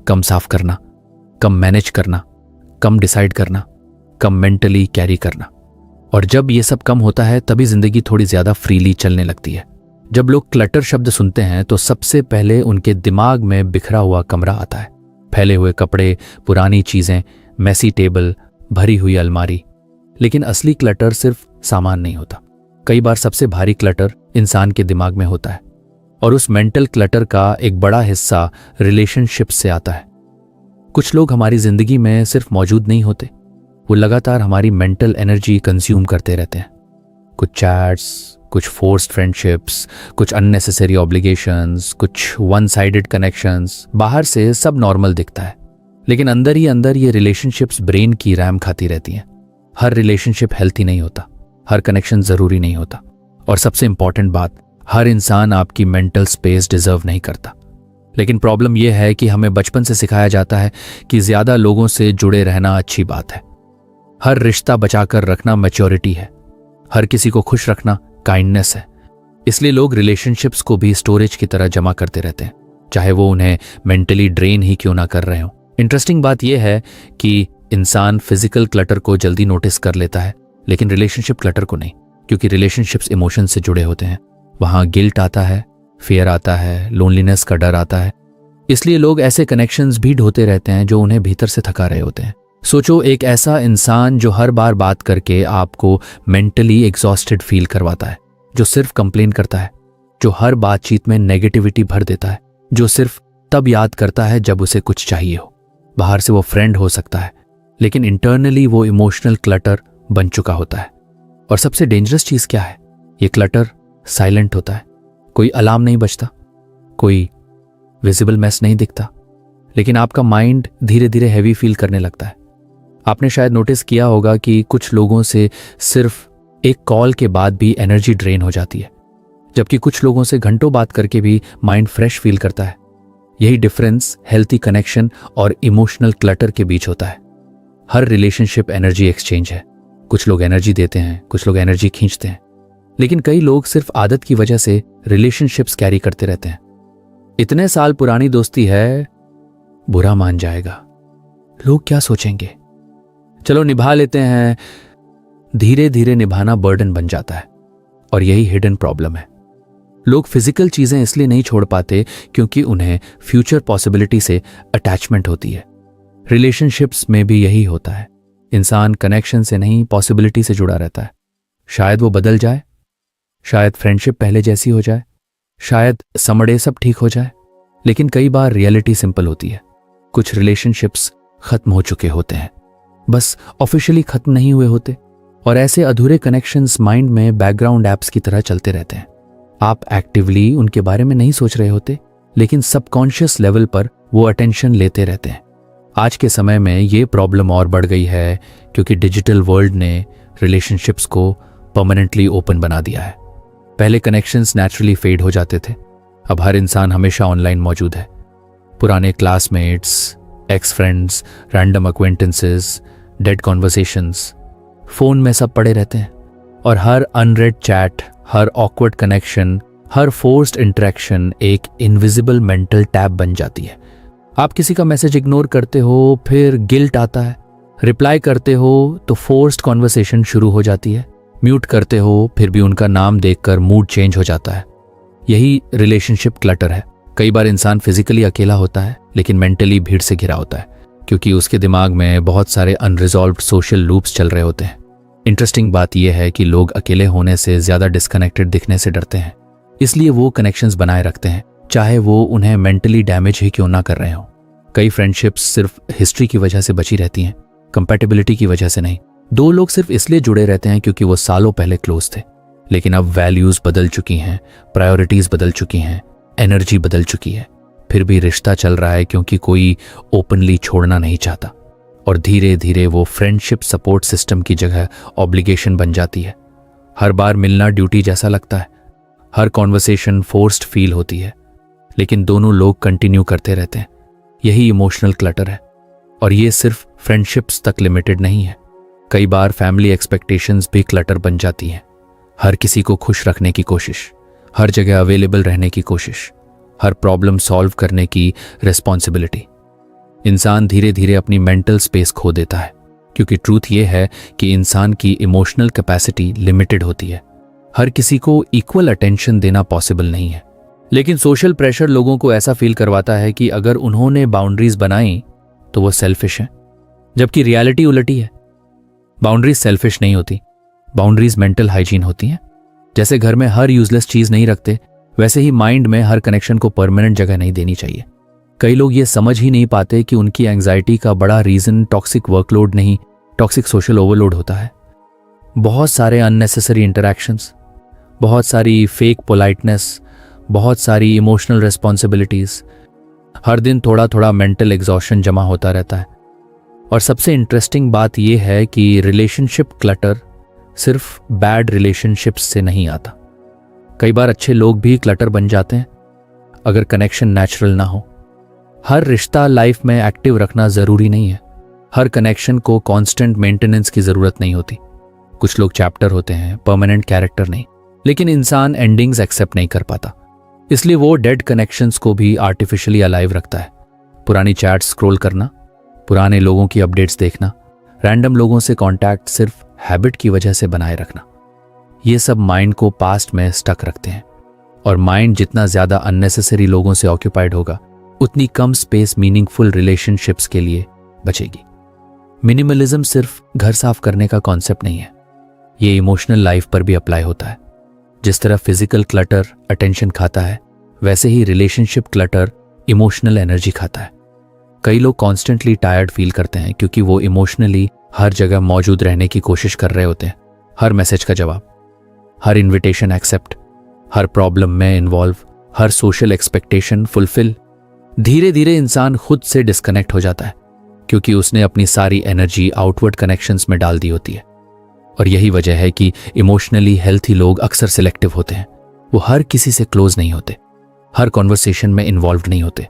कम साफ करना, कम मैनेज करना, कम डिसाइड करना, कम मेंटली कैरी करना। और जब ये सब कम होता है तभी जिंदगी थोड़ी ज्यादा फ्रीली चलने लगती है। जब लोग क्लटर शब्द सुनते हैं तो सबसे पहले उनके दिमाग में बिखरा हुआ कमरा आता है। फैले हुए कपड़े, पुरानी चीजें, मैसी टेबल, भरी हुई अलमारी। लेकिन असली क्लटर सिर्फ सामान नहीं होता। कई बार सबसे भारी क्लटर इंसान के दिमाग में होता है, और उस मेंटल क्लटर का एक बड़ा हिस्सा रिलेशनशिप से आता है। कुछ लोग हमारी जिंदगी में सिर्फ मौजूद नहीं होते, वो लगातार हमारी मेंटल एनर्जी कंज्यूम करते रहते हैं। कुछ चैट्स, कुछ फोर्स्ड फ्रेंडशिप्स, कुछ अननेसेसरी ऑब्लिगेशंस, कुछ वन साइडेड कनेक्शंस। बाहर से सब नॉर्मल दिखता है, लेकिन अंदर ही अंदर ये रिलेशनशिप्स ब्रेन की रैम खाती रहती हैं। हर रिलेशनशिप हेल्थी नहीं होता, हर कनेक्शन जरूरी नहीं होता, और सबसे इंपॉर्टेंट बात, हर इंसान आपकी मेंटल स्पेस डिजर्व नहीं करता। लेकिन प्रॉब्लम यह है कि हमें बचपन से सिखाया जाता है कि ज्यादा लोगों से जुड़े रहना अच्छी बात है, हर रिश्ता बचाकर रखना मैच्योरिटी है, हर किसी को खुश रखना काइंडनेस है। इसलिए लोग रिलेशनशिप्स को भी स्टोरेज की तरह जमा करते रहते हैं, चाहे वो उन्हें मेंटली ड्रेन ही क्यों ना कर रहे हो। इंटरेस्टिंग बात यह है कि इंसान फिजिकल क्लटर को जल्दी नोटिस कर लेता है, लेकिन रिलेशनशिप क्लटर को नहीं, क्योंकि रिलेशनशिप्स इमोशन से जुड़े होते हैं। वहां गिल्ट आता है, फियर आता है, लोनलीनेस का डर आता है। इसलिए लोग ऐसे कनेक्शंस भी ढोते रहते हैं जो उन्हें भीतर से थका रहे होते हैं। सोचो, एक ऐसा इंसान जो हर बार बात करके आपको मेंटली एग्जॉस्टेड फील करवाता है, जो सिर्फ कंप्लेन करता है, जो हर बातचीत में नेगेटिविटी भर देता है, जो सिर्फ तब याद करता है जब उसे कुछ चाहिए हो। बाहर से वो फ्रेंड हो सकता है, लेकिन इंटरनली वो इमोशनल क्लटर बन चुका होता है। और सबसे डेंजरस चीज क्या है? ये क्लटर साइलेंट होता है। कोई अलार्म नहीं बजता, कोई विजिबल मैस नहीं दिखता, लेकिन आपका माइंड धीरे धीरे हैवी फील करने लगता है। आपने शायद नोटिस किया होगा कि कुछ लोगों से सिर्फ एक कॉल के बाद भी एनर्जी ड्रेन हो जाती है, जबकि कुछ लोगों से घंटों बात करके भी माइंड फ्रेश फील करता है। यही डिफरेंस हेल्थी कनेक्शन और इमोशनल क्लटर के बीच होता है। हर रिलेशनशिप एनर्जी एक्सचेंज है। कुछ लोग एनर्जी देते हैं, कुछ लोग एनर्जी खींचते हैं, लेकिन कई लोग सिर्फ आदत की वजह से रिलेशनशिप्स कैरी करते रहते हैं। इतने साल पुरानी दोस्ती है, बुरा मान जाएगा, लोग क्या सोचेंगे, चलो निभा लेते हैं। धीरे धीरे निभाना बर्डन बन जाता है और यही हिडन प्रॉब्लम है। लोग फिजिकल चीजें इसलिए नहीं छोड़ पाते क्योंकि उन्हें फ्यूचर पॉसिबिलिटी से अटैचमेंट होती है। रिलेशनशिप्स में भी यही होता है। इंसान कनेक्शन से नहीं, पॉसिबिलिटी से जुड़ा रहता है। शायद वो बदल जाए, शायद फ्रेंडशिप पहले जैसी हो जाए, शायद समड़े सब ठीक हो जाए, लेकिन कई बार रियलिटी सिंपल होती है। कुछ रिलेशनशिप्स खत्म हो चुके होते हैं, बस ऑफिशियली खत्म नहीं हुए होते, और ऐसे अधूरे कनेक्शंस माइंड में बैकग्राउंड एप्स की तरह चलते रहते हैं। आप एक्टिवली उनके बारे में नहीं सोच रहे होते, लेकिन सबकॉन्शियस लेवल पर वो अटेंशन लेते रहते हैं। आज के समय में ये प्रॉब्लम और बढ़ गई है क्योंकि डिजिटल वर्ल्ड ने रिलेशनशिप्स को परमानेंटली ओपन बना दिया है। पहले कनेक्शंस नेचुरली फेड हो जाते थे, अब हर इंसान हमेशा ऑनलाइन मौजूद है। पुराने classmates, x friends, random acquaintances, dead conversations, phone में सब पड़े रहते हैं, और हर अनरेड चैट, हर ऑकवर्ड कनेक्शन, हर फोर्स्ड इंटरेक्शन एक इनविजिबल मेंटल टैब बन जाती है। आप किसी का मैसेज इग्नोर करते हो, फिर गिल्ट आता है। रिप्लाई करते हो तो फोर्स्ड कॉन्वर्सेशन शुरू हो जाती है। म्यूट करते हो, फिर भी उनका नाम देखकर मूड चेंज हो जाता है। यही रिलेशनशिप क्लटर है। कई बार इंसान फिजिकली अकेला होता है, लेकिन मेंटली भीड़ से घिरा होता है, क्योंकि उसके दिमाग में बहुत सारे अनरिजॉल्व्ड सोशल लूप्स चल रहे होते हैं। इंटरेस्टिंग बात यह है कि लोग अकेले होने से ज्यादा डिस्कनेक्टेड दिखने से डरते हैं, इसलिए वो कनेक्शंस बनाए रखते हैं, चाहे वो उन्हें मेंटली डैमेज ही क्यों ना कर रहे हो। कई फ्रेंडशिप्स सिर्फ हिस्ट्री की वजह से बची रहती हैं, कंपैटिबिलिटी की वजह से नहीं। दो लोग सिर्फ इसलिए जुड़े रहते हैं क्योंकि वो सालों पहले क्लोज थे, लेकिन अब वैल्यूज बदल चुकी हैं, प्रायोरिटीज बदल चुकी हैं, एनर्जी बदल चुकी है, फिर भी रिश्ता चल रहा है क्योंकि कोई ओपनली छोड़ना नहीं चाहता। और धीरे धीरे वो फ्रेंडशिप सपोर्ट सिस्टम की जगह ऑब्लिगेशन बन जाती है। हर बार मिलना ड्यूटी जैसा लगता है, हर कॉन्वर्सेशन फोर्स्ड फील होती है, लेकिन दोनों लोग कंटिन्यू करते रहते हैं। यही इमोशनल क्लटर है, और ये सिर्फ फ्रेंडशिप्स तक लिमिटेड नहीं है। कई बार फैमिली एक्सपेक्टेशंस भी क्लटर बन जाती हैं। हर किसी को खुश रखने की कोशिश, हर जगह अवेलेबल रहने की कोशिश, हर प्रॉब्लम सॉल्व करने की रिस्पॉन्सिबिलिटी। इंसान धीरे धीरे अपनी मेंटल स्पेस खो देता है, क्योंकि ट्रूथ ये है कि इंसान की इमोशनल कैपेसिटी लिमिटेड होती है। हर किसी को इक्वल अटेंशन देना पॉसिबल नहीं है, लेकिन सोशल प्रेशर लोगों को ऐसा फील करवाता है कि अगर उन्होंने बाउंड्रीज बनाई तो वो सेल्फिश हैं, जबकि रियलिटी उलटी है। बाउंड्रीज सेल्फिश नहीं होती, बाउंड्रीज मेंटल हाइजीन होती हैं। जैसे घर में हर यूजलेस चीज नहीं रखते, वैसे ही माइंड में हर कनेक्शन को परमानेंट जगह नहीं देनी चाहिए। कई लोग ये समझ ही नहीं पाते कि उनकी एंजाइटी का बड़ा रीजन टॉक्सिक वर्कलोड नहीं, टॉक्सिक सोशल ओवरलोड होता है। बहुत सारे अननेसेसरी इंटरैक्शंस, बहुत सारी फेक पोलाइटनेस, बहुत सारी इमोशनल रिस्पॉन्सिबिलिटीज, हर दिन थोड़ा थोड़ा मेंटल एग्जॉशन जमा होता रहता है। और सबसे इंटरेस्टिंग बात यह है कि रिलेशनशिप क्लटर सिर्फ बैड रिलेशनशिप्स से नहीं आता। कई बार अच्छे लोग भी क्लटर बन जाते हैं अगर कनेक्शन नेचुरल ना हो। हर रिश्ता लाइफ में एक्टिव रखना जरूरी नहीं है। हर कनेक्शन को कांस्टेंट मेंटेनेंस की जरूरत नहीं होती। कुछ लोग चैप्टर होते हैं, परमानेंट कैरेक्टर नहीं। लेकिन इंसान एंडिंग्स एक्सेप्ट नहीं कर पाता, इसलिए वो डेड कनेक्शंस को भी आर्टिफिशियली अलाइव रखता है। पुरानी चैट्स स्क्रॉल करना, पुराने लोगों की अपडेट्स देखना, रैंडम लोगों से कांटेक्ट सिर्फ हैबिट की वजह से बनाए रखना, ये सब माइंड को पास्ट में स्टक रखते हैं। और माइंड जितना ज्यादा अननेसेसरी लोगों से ऑक्यूपाइड होगा, उतनी कम स्पेस मीनिंगफुल रिलेशनशिप्स के लिए बचेगी। मिनिमलिज्म सिर्फ घर साफ करने का कॉन्सेप्ट नहीं है, ये इमोशनल लाइफ पर भी अप्लाई होता है। जिस तरह फिजिकल क्लटर अटेंशन खाता है, वैसे ही रिलेशनशिप क्लटर इमोशनल एनर्जी खाता है। कई लोग कॉन्स्टेंटली टायर्ड फील करते हैं क्योंकि वो इमोशनली हर जगह मौजूद रहने की कोशिश कर रहे होते हैं। हर मैसेज का जवाब, हर इन्विटेशन एक्सेप्ट, हर प्रॉब्लम में इन्वॉल्व, हर सोशल एक्सपेक्टेशन फुलफिल। धीरे धीरे इंसान खुद से डिस्कनेक्ट हो जाता है क्योंकि उसने अपनी सारी एनर्जी आउटवर्ड कनेक्शंस में डाल दी होती है। और यही वजह है कि इमोशनली हेल्थी लोग अक्सर सिलेक्टिव होते हैं। वो हर किसी से क्लोज नहीं होते, हर कॉन्वर्सेशन में इन्वॉल्व नहीं होते,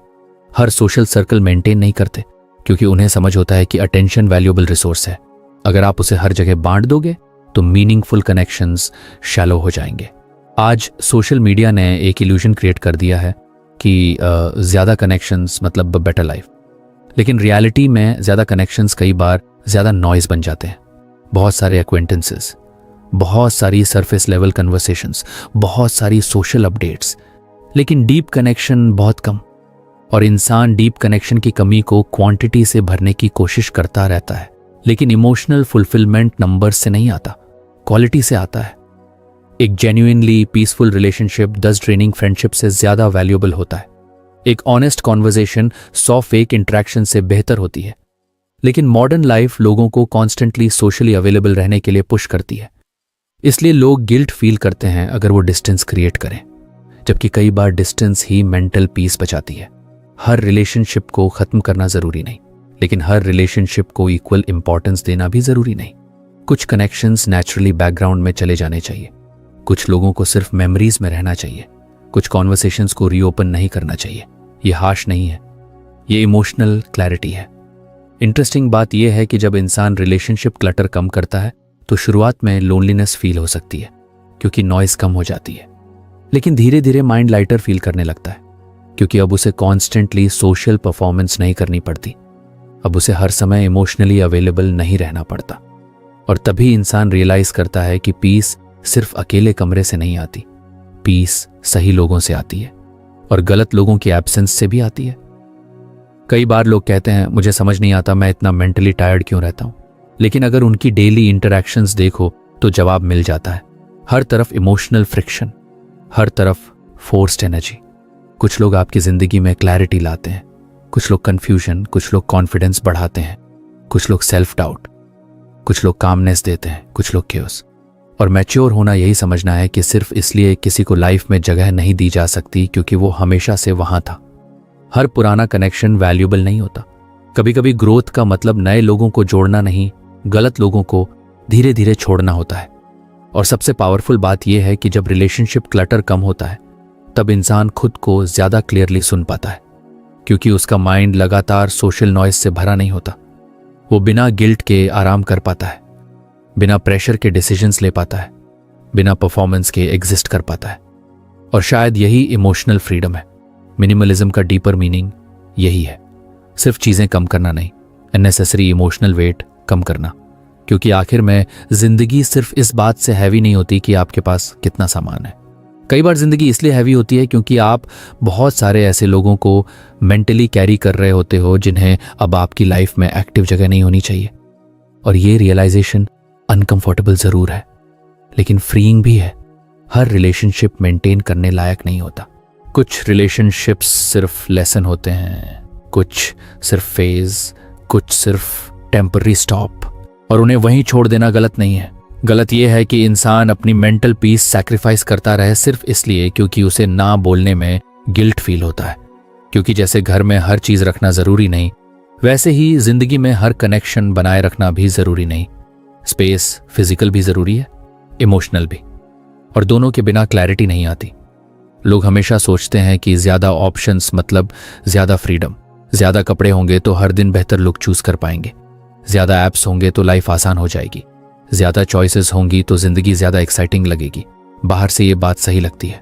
हर सोशल सर्कल मेंटेन नहीं करते, क्योंकि उन्हें समझ होता है कि अटेंशन वैल्यूएबल रिसोर्स है। अगर आप उसे हर जगह बांट दोगे तो मीनिंगफुल कनेक्शंस शैलो हो जाएंगे। आज सोशल मीडिया ने एक इल्यूजन क्रिएट कर दिया है कि ज़्यादा कनेक्शंस मतलब बेटर लाइफ, लेकिन रियलिटी में ज़्यादा कनेक्शंस कई बार ज़्यादा नॉइज़ बन जाते हैं। बहुत सारे एक्वेंटेंसेस, बहुत सारी सरफेस लेवल कन्वर्सेशंस, बहुत सारी सोशल अपडेट्स, लेकिन डीप कनेक्शन बहुत कम। और इंसान डीप कनेक्शन की कमी को क्वांटिटी से भरने की कोशिश करता रहता है, लेकिन इमोशनल फुलफिलमेंट नंबर से नहीं आता, क्वालिटी से आता है। एक genuinely peaceful relationship 10 draining friendship से ज़्यादा वैल्यूएबल होता है। एक ऑनेस्ट कॉन्वर्जेशन 100 फेक इंटरेक्शन से बेहतर होती है। लेकिन मॉडर्न लाइफ लोगों को कॉन्स्टेंटली सोशली अवेलेबल रहने के लिए पुश करती है, इसलिए लोग गिल्ट फील करते हैं अगर वो डिस्टेंस क्रिएट करें, जबकि कई बार डिस्टेंस ही मेंटल पीस बचाती है। हर रिलेशनशिप को खत्म करना जरूरी नहीं, लेकिन हर रिलेशनशिप को इक्वल इंपॉर्टेंस देना भी जरूरी नहीं। कुछ कनेक्शंस नेचुरली बैकग्राउंड में चले जाने चाहिए, कुछ लोगों को सिर्फ मेमोरीज में रहना चाहिए, कुछ कॉन्वर्सेशंस को रीओपन नहीं करना चाहिए। ये हाश नहीं है, ये इमोशनल क्लैरिटी है। इंटरेस्टिंग बात यह है कि जब इंसान रिलेशनशिप क्लटर कम करता है तो शुरुआत में लोनलीनेस फील हो सकती है, क्योंकि नॉइज कम हो जाती है। लेकिन धीरे धीरे माइंड लाइटर फील करने लगता है, क्योंकि अब उसे कॉन्स्टेंटली सोशल परफॉर्मेंस नहीं करनी पड़ती। अब उसे हर समय इमोशनली अवेलेबल नहीं रहना पड़ता। और तभी इंसान रियलाइज करता है कि पीस सिर्फ अकेले कमरे से नहीं आती, पीस सही लोगों से आती है और गलत लोगों की एब्सेंस से भी आती है। कई बार लोग कहते हैं मुझे समझ नहीं आता मैं इतना मेंटली टायर्ड क्यों रहता हूं, लेकिन अगर उनकी डेली इंटरैक्शंस देखो तो जवाब मिल जाता है। हर तरफ इमोशनल फ्रिक्शन, हर तरफ फोर्स्ड एनर्जी। कुछ लोग आपकी जिंदगी में क्लैरिटी लाते हैं, कुछ लोग कंफ्यूजन, कुछ लोग कॉन्फिडेंस बढ़ाते हैं, कुछ लोग सेल्फ डाउट, कुछ लोग कामनेस देते हैं, कुछ लोग क्योस। और मैच्योर होना यही समझना है कि सिर्फ इसलिए किसी को लाइफ में जगह नहीं दी जा सकती क्योंकि वो हमेशा से वहां था। हर पुराना कनेक्शन वैल्यूएबल नहीं होता। कभी कभी ग्रोथ का मतलब नए लोगों को जोड़ना नहीं, गलत लोगों को धीरे धीरे छोड़ना होता है। और सबसे पावरफुल बात यह है कि जब रिलेशनशिप क्लटर कम होता है तब इंसान खुद को ज्यादा क्लियरली सुन पाता है, क्योंकि उसका माइंड लगातार सोशल नॉइज से भरा नहीं होता। वो बिना गिल्ट के आराम कर पाता है, बिना प्रेशर के डिसीजंस ले पाता है, बिना परफॉर्मेंस के एग्जिस्ट कर पाता है। और शायद यही इमोशनल फ्रीडम है। मिनिमलिज्म का डीपर मीनिंग यही है, सिर्फ चीजें कम करना नहीं, अननेसेसरी इमोशनल वेट कम करना। क्योंकि आखिर में जिंदगी सिर्फ इस बात से हैवी नहीं होती कि आपके पास कितना सामान है। कई बार जिंदगी इसलिए हैवी होती है क्योंकि आप बहुत सारे ऐसे लोगों को मेंटली कैरी कर रहे होते हो जिन्हें अब आपकी लाइफ में एक्टिव जगह नहीं होनी चाहिए। और ये रियलाइजेशन अनकंफर्टेबल जरूर है, लेकिन फ्रीइंग भी है। हर रिलेशनशिप मेंटेन करने लायक नहीं होता। कुछ रिलेशनशिप्स सिर्फ लेसन होते हैं, कुछ सिर्फ फेज, कुछ सिर्फ टेम्पररी स्टॉप, और उन्हें वहीं छोड़ देना गलत नहीं है। गलत यह है कि इंसान अपनी मेंटल पीस सैक्रिफाइस करता रहे सिर्फ इसलिए क्योंकि उसे ना बोलने में गिल्ट फील होता है। क्योंकि जैसे घर में हर चीज रखना जरूरी नहीं, वैसे ही जिंदगी में हर कनेक्शन बनाए रखना भी जरूरी नहीं। स्पेस फिजिकल भी जरूरी है, इमोशनल भी, और दोनों के बिना क्लैरिटी नहीं आती। लोग हमेशा सोचते हैं कि ज्यादा ऑप्शंस मतलब ज्यादा फ्रीडम, ज्यादा कपड़े होंगे तो हर दिन बेहतर लुक चूज कर पाएंगे, ज्यादा ऐप्स होंगे तो लाइफ आसान हो जाएगी, ज्यादा चॉइसेस होंगी तो जिंदगी ज्यादा एक्साइटिंग लगेगी। बाहर से ये बात सही लगती है,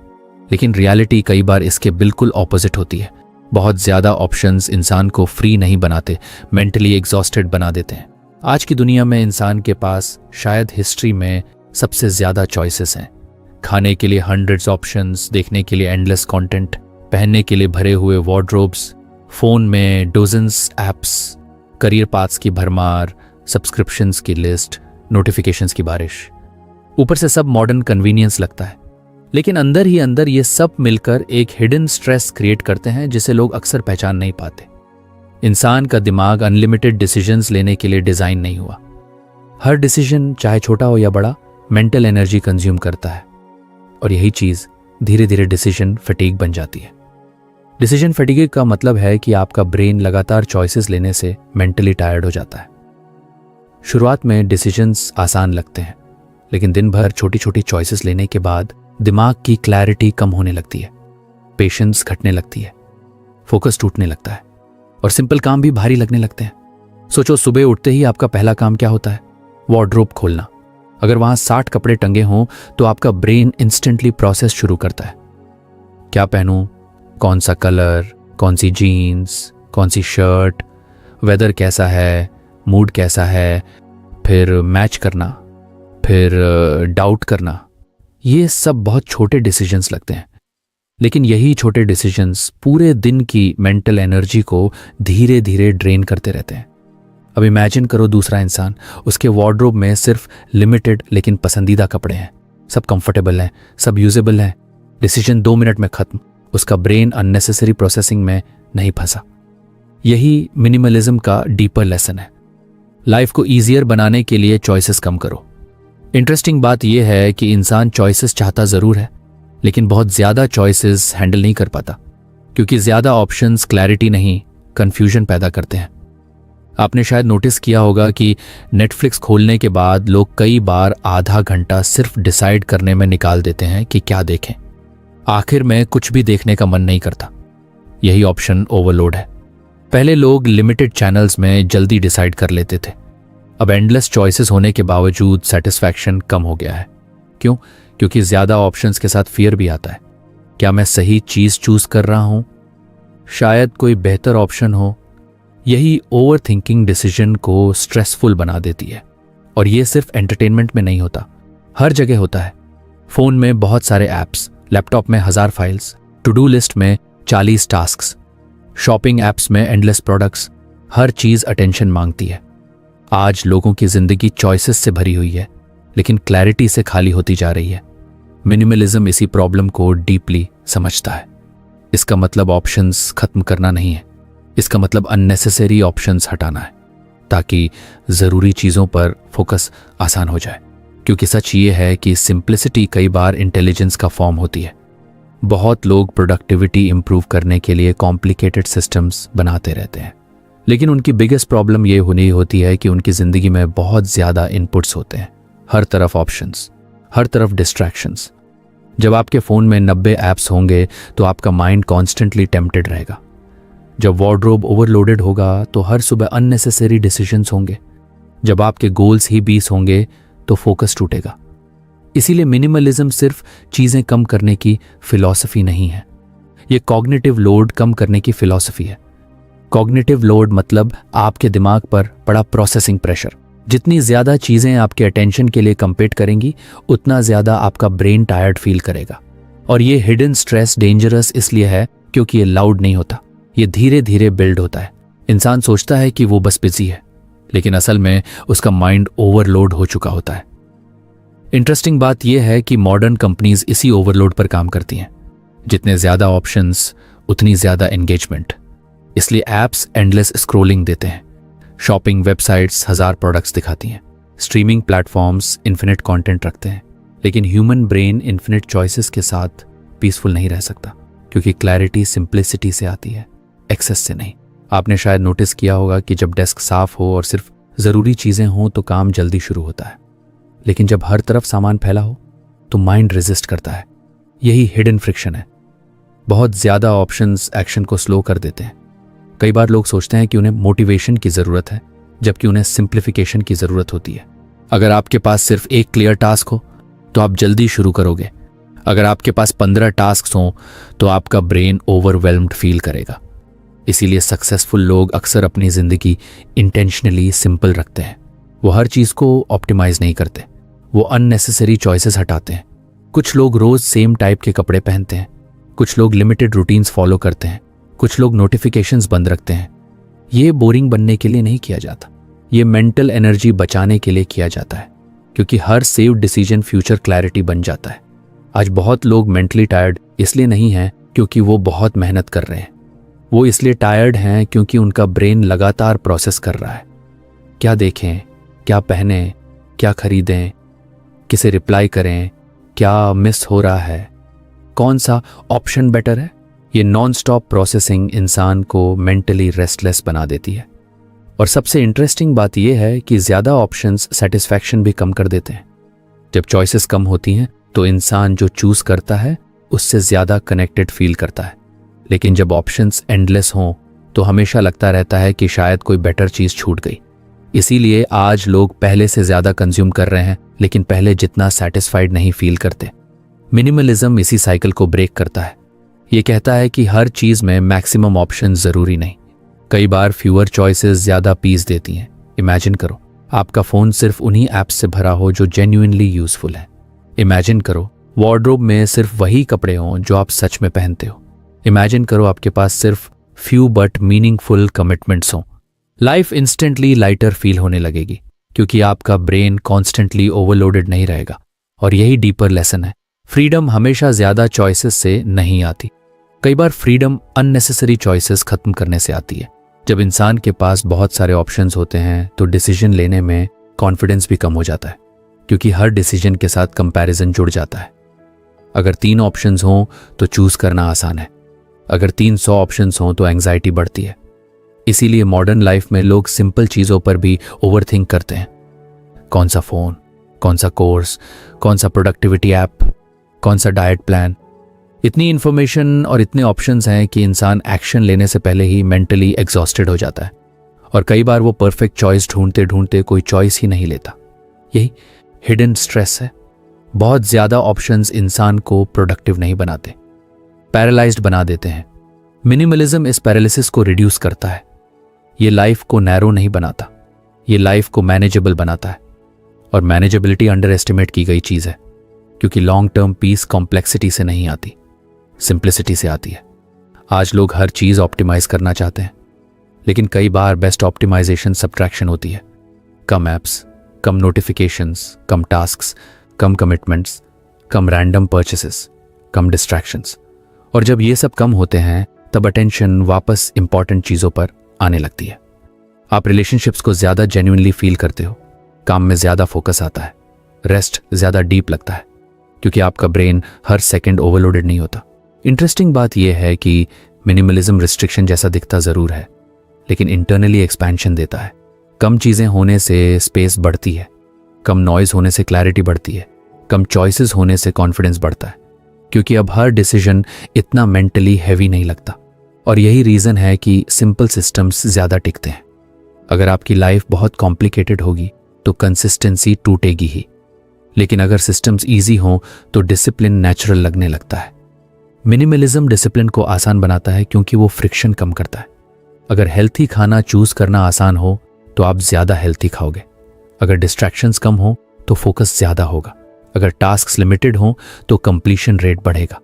लेकिन रियलिटी कई बार इसके बिल्कुल ऑपोजिट होती है। बहुत ज्यादा ऑप्शंस इंसान को फ्री नहीं बनाते, मेंटली एग्जॉस्टेड बना देते हैं। आज की दुनिया में इंसान के पास शायद हिस्ट्री में सबसे ज्यादा चॉइसेस हैं। खाने के लिए हंड्रेड्स ऑप्शंस, देखने के लिए एंडलेस कंटेंट, पहनने के लिए भरे हुए वार्डरोब्स, फोन में डोजन्स एप्स, करियर पाथ्स की भरमार, सब्सक्रिप्शंस की लिस्ट, नोटिफिकेशंस की बारिश। ऊपर से सब मॉडर्न कन्वीनियंस लगता है, लेकिन अंदर ही अंदर ये सब मिलकर एक हिडन स्ट्रेस क्रिएट करते हैं जिसे लोग अक्सर पहचान नहीं पाते। इंसान का दिमाग अनलिमिटेड डिसीजंस लेने के लिए डिजाइन नहीं हुआ। हर डिसीजन, चाहे छोटा हो या बड़ा, मेंटल एनर्जी कंज्यूम करता है, और यही चीज धीरे धीरे डिसीजन फटीग बन जाती है। डिसीजन फटीग का मतलब है कि आपका ब्रेन लगातार चॉइसेस लेने से मेंटली टायर्ड हो जाता है। शुरुआत में डिसीजंस आसान लगते हैं, लेकिन दिन भर छोटी छोटी चॉइसेस लेने के बाद दिमाग की क्लैरिटी कम होने लगती है, पेशेंस घटने लगती है, फोकस टूटने लगता है, और सिंपल काम भी भारी लगने लगते हैं। सोचो, सुबह उठते ही आपका पहला काम क्या होता है? वार्डरोब खोलना। अगर वहां 60 कपड़े टंगे हों तो आपका ब्रेन इंस्टेंटली प्रोसेस शुरू करता है। क्या पहनूं, कौन सा कलर, कौन सी जीन्स, कौन सी शर्ट, वेदर कैसा है, मूड कैसा है, फिर मैच करना, फिर डाउट करना। ये सब बहुत छोटे डिसीजंस लगते हैं, लेकिन यही छोटे डिसीजंस पूरे दिन की मेंटल एनर्जी को धीरे धीरे ड्रेन करते रहते हैं। अब इमेजिन करो दूसरा इंसान, उसके वार्डरोब में सिर्फ लिमिटेड लेकिन पसंदीदा कपड़े हैं, सब कंफर्टेबल हैं, सब यूजेबल हैं। डिसीजन 2 मिनट में खत्म, उसका ब्रेन अननेसेसरी प्रोसेसिंग में नहीं फंसा। यही मिनिमलिज्म का डीपर लेसन है। लाइफ को ईजियर बनाने के लिए चॉइसेस कम करो। इंटरेस्टिंग बात यह है कि इंसान चॉइसेस चाहता जरूर है, लेकिन बहुत ज्यादा चॉइसेस हैंडल नहीं कर पाता, क्योंकि ज्यादा ऑप्शंस क्लैरिटी नहीं, कंफ्यूजन पैदा करते हैं। आपने शायद नोटिस किया होगा कि नेटफ्लिक्स खोलने के बाद लोग कई बार आधा घंटा सिर्फ डिसाइड करने में निकाल देते हैं कि क्या देखें। आखिर में कुछ भी देखने का मन नहीं करता। यही ऑप्शन ओवरलोड है। पहले लोग लिमिटेड चैनल्स में जल्दी डिसाइड कर लेते थे। अब एंडलेस चॉइसेस होने के बावजूद सेटिस्फैक्शन कम हो गया है। क्यों? क्योंकि ज्यादा ऑप्शंस के साथ फियर भी आता है। क्या मैं सही चीज चूज कर रहा हूं? शायद कोई बेहतर ऑप्शन हो। यही ओवर थिंकिंग डिसीजन को स्ट्रेसफुल बना देती है। और ये सिर्फ एंटरटेनमेंट में नहीं होता, हर जगह होता है। फोन में बहुत सारे ऐप्स, लैपटॉप में 1000 फाइल्स, टू डू लिस्ट में 40 टास्क्स, शॉपिंग ऐप्स में एंडलेस प्रोडक्ट्स। हर चीज अटेंशन मांगती है। आज लोगों की जिंदगी चॉइसेस से भरी हुई है, लेकिन क्लैरिटी से खाली होती जा रही है। मिनिमलिज्म इसी प्रॉब्लम को डीपली समझता है। इसका मतलब ऑप्शंस खत्म करना नहीं है, इसका मतलब अननेसेसरी ऑप्शंस हटाना है, ताकि जरूरी चीजों पर फोकस आसान हो जाए। क्योंकि सच ये है कि सिंप्लिसिटी कई बार इंटेलिजेंस का फॉर्म होती है। बहुत लोग प्रोडक्टिविटी इंप्रूव करने के लिए कॉम्प्लिकेटेड सिस्टम्स बनाते रहते हैं, लेकिन उनकी बिगेस्ट प्रॉब्लम ये होती है कि उनकी जिंदगी में बहुत ज्यादा इनपुट्स होते हैं। हर तरफ ऑप्शंस, हर तरफ डिस्ट्रैक्शंस। जब आपके फोन में 90 ऐप्स होंगे तो आपका माइंड कॉन्स्टेंटली टेम्प्टेड रहेगा। जब वार्डरोब ओवरलोडेड होगा तो हर सुबह अननेसेसरी डिसीजंस होंगे। जब आपके गोल्स ही 20 होंगे तो फोकस टूटेगा। इसीलिए मिनिमलिज्म सिर्फ चीजें कम करने की फिलॉसफी नहीं है, ये कॉग्निटिव लोड कम करने की फिलॉसफी है। कॉग्निटिव लोड मतलब आपके दिमाग पर पड़ा प्रोसेसिंग प्रेशर। जितनी ज्यादा चीजें आपके अटेंशन के लिए कंपीट करेंगी, उतना ज्यादा आपका ब्रेन टायर्ड फील करेगा। और ये हिडन स्ट्रेस डेंजरस इसलिए है क्योंकि ये लाउड नहीं होता, ये धीरे धीरे बिल्ड होता है। इंसान सोचता है कि वो बस बिजी है, लेकिन असल में उसका माइंड ओवरलोड हो चुका होता है। इंटरेस्टिंग बात यह है कि मॉडर्न कंपनीज इसी ओवरलोड पर काम करती हैं। जितने ज्यादा ऑप्शंस, उतनी ज्यादा एंगेजमेंट। इसलिए ऐप्स एंडलेस स्क्रोलिंग देते हैं, शॉपिंग वेबसाइट्स 1000 प्रोडक्ट्स दिखाती हैं, स्ट्रीमिंग प्लेटफॉर्म्स इन्फिनिट कंटेंट रखते हैं। लेकिन ह्यूमन ब्रेन इन्फिनिट चॉइसेस के साथ पीसफुल नहीं रह सकता, क्योंकि क्लैरिटी सिंप्लिसिटी से आती है, एक्सेस से नहीं। आपने शायद नोटिस किया होगा कि जब डेस्क साफ हो और सिर्फ जरूरी चीजें हों तो काम जल्दी शुरू होता है, लेकिन जब हर तरफ सामान फैला हो तो माइंड रेजिस्ट करता है। यही हिडन फ्रिक्शन है। बहुत ज्यादा ऑप्शंस एक्शन को स्लो कर देते हैं। कई बार लोग सोचते हैं कि उन्हें मोटिवेशन की जरूरत है, जबकि उन्हें सिंप्लीफिकेशन की जरूरत होती है। अगर आपके पास सिर्फ एक क्लियर टास्क हो तो आप जल्दी शुरू करोगे। अगर आपके पास 15 टास्क हों तो आपका ब्रेन ओवरवेल्म्ड फील करेगा। इसीलिए सक्सेसफुल लोग अक्सर अपनी जिंदगी इंटेंशनली सिंपल रखते हैं। वो हर चीज को ऑप्टिमाइज नहीं करते, वो अननेसेसरी चॉइसेस हटाते हैं। कुछ लोग रोज सेम टाइप के कपड़े पहनते हैं, कुछ लोग लिमिटेड रूटीन्स फॉलो करते हैं, कुछ लोग नोटिफिकेशंस बंद रखते हैं। ये बोरिंग बनने के लिए नहीं किया जाता, ये मेंटल एनर्जी बचाने के लिए किया जाता है, क्योंकि हर सेव्ड डिसीजन फ्यूचर क्लैरिटी बन जाता है। आज बहुत लोग मेंटली टायर्ड इसलिए नहीं हैं क्योंकि वो बहुत मेहनत कर रहे हैं, वो इसलिए टायर्ड हैं क्योंकि उनका ब्रेन लगातार प्रोसेस कर रहा है। क्या देखें, क्या पहने, क्या खरीदें, किसे रिप्लाई करें, क्या मिस हो रहा है, कौन सा ऑप्शन बेटर है। ये नॉन स्टॉप प्रोसेसिंग इंसान को मेंटली रेस्टलेस बना देती है। और सबसे इंटरेस्टिंग बात यह है कि ज्यादा ऑप्शंस सेटिस्फैक्शन भी कम कर देते हैं। जब चॉइसेस कम होती हैं तो इंसान जो चूज करता है उससे ज्यादा कनेक्टेड फील करता है। लेकिन जब ऑप्शंस एंडलेस हों तो हमेशा लगता रहता है कि शायद कोई बेटर चीज छूट गई। इसीलिए आज लोग पहले से ज्यादा कंज्यूम कर रहे हैं, लेकिन पहले जितना सेटिस्फाइड नहीं फील करते। मिनिमलिज्म इसी साइकिल को ब्रेक करता है। ये कहता है कि हर चीज में मैक्सिमम ऑप्शन जरूरी नहीं। कई बार फ्यूअर चॉइसेस ज्यादा पीस देती हैं। इमेजिन करो आपका फोन सिर्फ उन्हीं ऐप्स से भरा हो जो जेन्युइनली यूजफुल है। इमेजिन करो वार्डरोब में सिर्फ वही कपड़े हों जो आप सच में पहनते हो। इमेजिन करो आपके पास सिर्फ फ्यू बट मीनिंगफुल कमिटमेंट्स हों। लाइफ इंस्टेंटली लाइटर फील होने लगेगी, क्योंकि आपका ब्रेन कॉन्स्टेंटली ओवरलोडेड नहीं रहेगा। और यही डीपर लेसन है। फ्रीडम हमेशा ज्यादा चॉइसेस से नहीं आती। कई बार फ्रीडम अननेसेसरी चॉइसेस खत्म करने से आती है। जब इंसान के पास बहुत सारे ऑप्शंस होते हैं तो डिसीजन लेने में कॉन्फिडेंस भी कम हो जाता है, क्योंकि हर डिसीजन के साथ कंपैरिजन जुड़ जाता है। अगर 3 ऑप्शंस हों तो चूज करना आसान है, अगर 300 ऑप्शंस हों तो एंग्जाइटी बढ़ती है। इसीलिए मॉडर्न लाइफ में लोग सिंपल चीजों पर भी ओवरथिंक करते हैं। कौन सा फोन, कौन सा कोर्स, कौन सा प्रोडक्टिविटी ऐप, कौन सा डाइट प्लान। इतनी इंफॉर्मेशन और इतने ऑप्शंस हैं कि इंसान एक्शन लेने से पहले ही मेंटली एग्जॉस्टेड हो जाता है। और कई बार वो परफेक्ट चॉइस ढूंढते ढूंढते कोई चॉइस ही नहीं लेता। यही हिडन स्ट्रेस है। बहुत ज्यादा ऑप्शंस इंसान को प्रोडक्टिव नहीं बनाते, पैरालाइज्ड बना देते हैं। मिनिमलिज्म इस पैरालिसिस को रिड्यूस करता है। ये लाइफ को नैरो नहीं बनाता, ये लाइफ को मैनेजेबल बनाता है। और मैनेजेबिलिटी अंडर एस्टिमेट की गई चीज है, क्योंकि लॉन्ग टर्म पीस कॉम्प्लेक्सिटी से नहीं आती, सिंप्लिसिटी से आती है। आज लोग हर चीज ऑप्टिमाइज करना चाहते हैं, लेकिन कई बार बेस्ट ऑप्टिमाइजेशन सब्ट्रैक्शन होती है। कम ऐप्स, कम नोटिफिकेशंस, कम टास्क्स, कम कमिटमेंट्स, कम रैंडम परचेसेस, कम डिस्ट्रैक्शंस। और जब ये सब कम होते हैं तब अटेंशन वापस इंपॉर्टेंट चीजों पर आने लगती है। आप रिलेशनशिप्स को ज्यादा जेन्युइनली फील करते हो, काम में ज्यादा फोकस आता है, रेस्ट ज्यादा डीप लगता है, क्योंकि आपका ब्रेन हर सेकंड ओवरलोडेड नहीं होता। इंटरेस्टिंग बात यह है कि मिनिमलिज्म रिस्ट्रिक्शन जैसा दिखता जरूर है, लेकिन इंटरनली एक्सपेंशन देता है। कम चीजें होने से स्पेस बढ़ती है, कम नॉइज होने से क्लैरिटी बढ़ती है, कम चॉइसेस होने से कॉन्फिडेंस बढ़ता है, क्योंकि अब हर डिसीजन इतना मेंटली हैवी नहीं लगता। और यही रीजन है कि सिंपल सिस्टम्स ज्यादा टिकते हैं। अगर आपकी लाइफ बहुत कॉम्प्लिकेटेड होगी तो कंसिस्टेंसी टूटेगी ही, लेकिन अगर सिस्टम्स इजी हों तो डिसिप्लिन नेचुरल लगने लगता है। मिनिमलिज्म डिसिप्लिन को आसान बनाता है, क्योंकि वो फ्रिक्शन कम करता है। अगर हेल्थी खाना चूज करना आसान हो तो आप ज्यादा हेल्थी खाओगे। अगर डिस्ट्रैक्शंस कम हो तो फोकस ज्यादा होगा। अगर टास्क्स लिमिटेड हों तो कंप्लीशन रेट बढ़ेगा।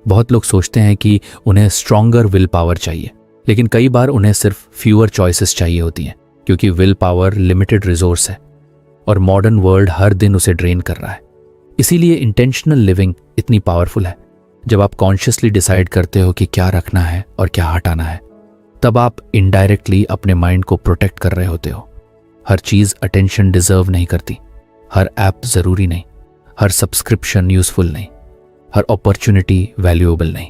बहुत लोग सोचते हैं कि उन्हें स्ट्रॉन्गर विल पावर चाहिए, लेकिन कई बार उन्हें सिर्फ फ्यूअर चॉइसेस चाहिए होती हैं, क्योंकि विल पावर लिमिटेड रिसोर्स है और मॉडर्न वर्ल्ड हर दिन उसे ड्रेन कर रहा है। इसीलिए इंटेंशनल लिविंग इतनी पावरफुल है। जब आप कॉन्शियसली डिसाइड करते हो कि क्या रखना है और क्या हटाना है, तब आप इनडायरेक्टली अपने माइंड को प्रोटेक्ट कर रहे होते हो। हर चीज अटेंशन डिजर्व नहीं करती, हर ऐप जरूरी नहीं, हर सब्सक्रिप्शन यूजफुल नहीं, हर अपॉर्चुनिटी वैल्यूएबल नहीं।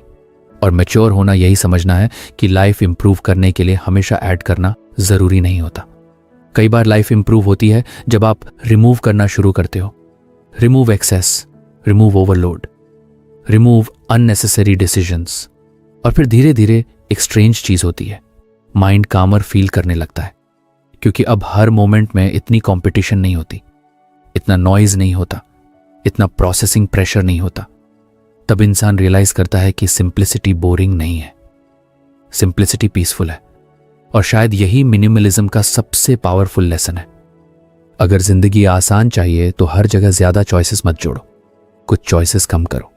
और मैच्योर होना यही समझना है कि लाइफ इंप्रूव करने के लिए हमेशा ऐड करना जरूरी नहीं होता। कई बार लाइफ इंप्रूव होती है जब आप रिमूव करना शुरू करते हो। Remove excess, remove overload, remove unnecessary decisions. और फिर धीरे धीरे एक स्ट्रेंज चीज होती है, माइंड कामर फील करने लगता है, क्योंकि अब हर मोमेंट में इतनी कंपटीशन नहीं होती, इतना नॉइज नहीं होता, इतना प्रोसेसिंग प्रेशर नहीं होता। तब इंसान रियलाइज करता है कि सिंप्लिसिटी बोरिंग नहीं है, सिंप्लिसिटी पीसफुल है। और शायद यही मिनिमलिज्म का सबसे पावरफुल लेसन है। अगर जिंदगी आसान चाहिए तो हर जगह ज्यादा चॉइसेस मत जोड़ो, कुछ चॉइसेस कम करो,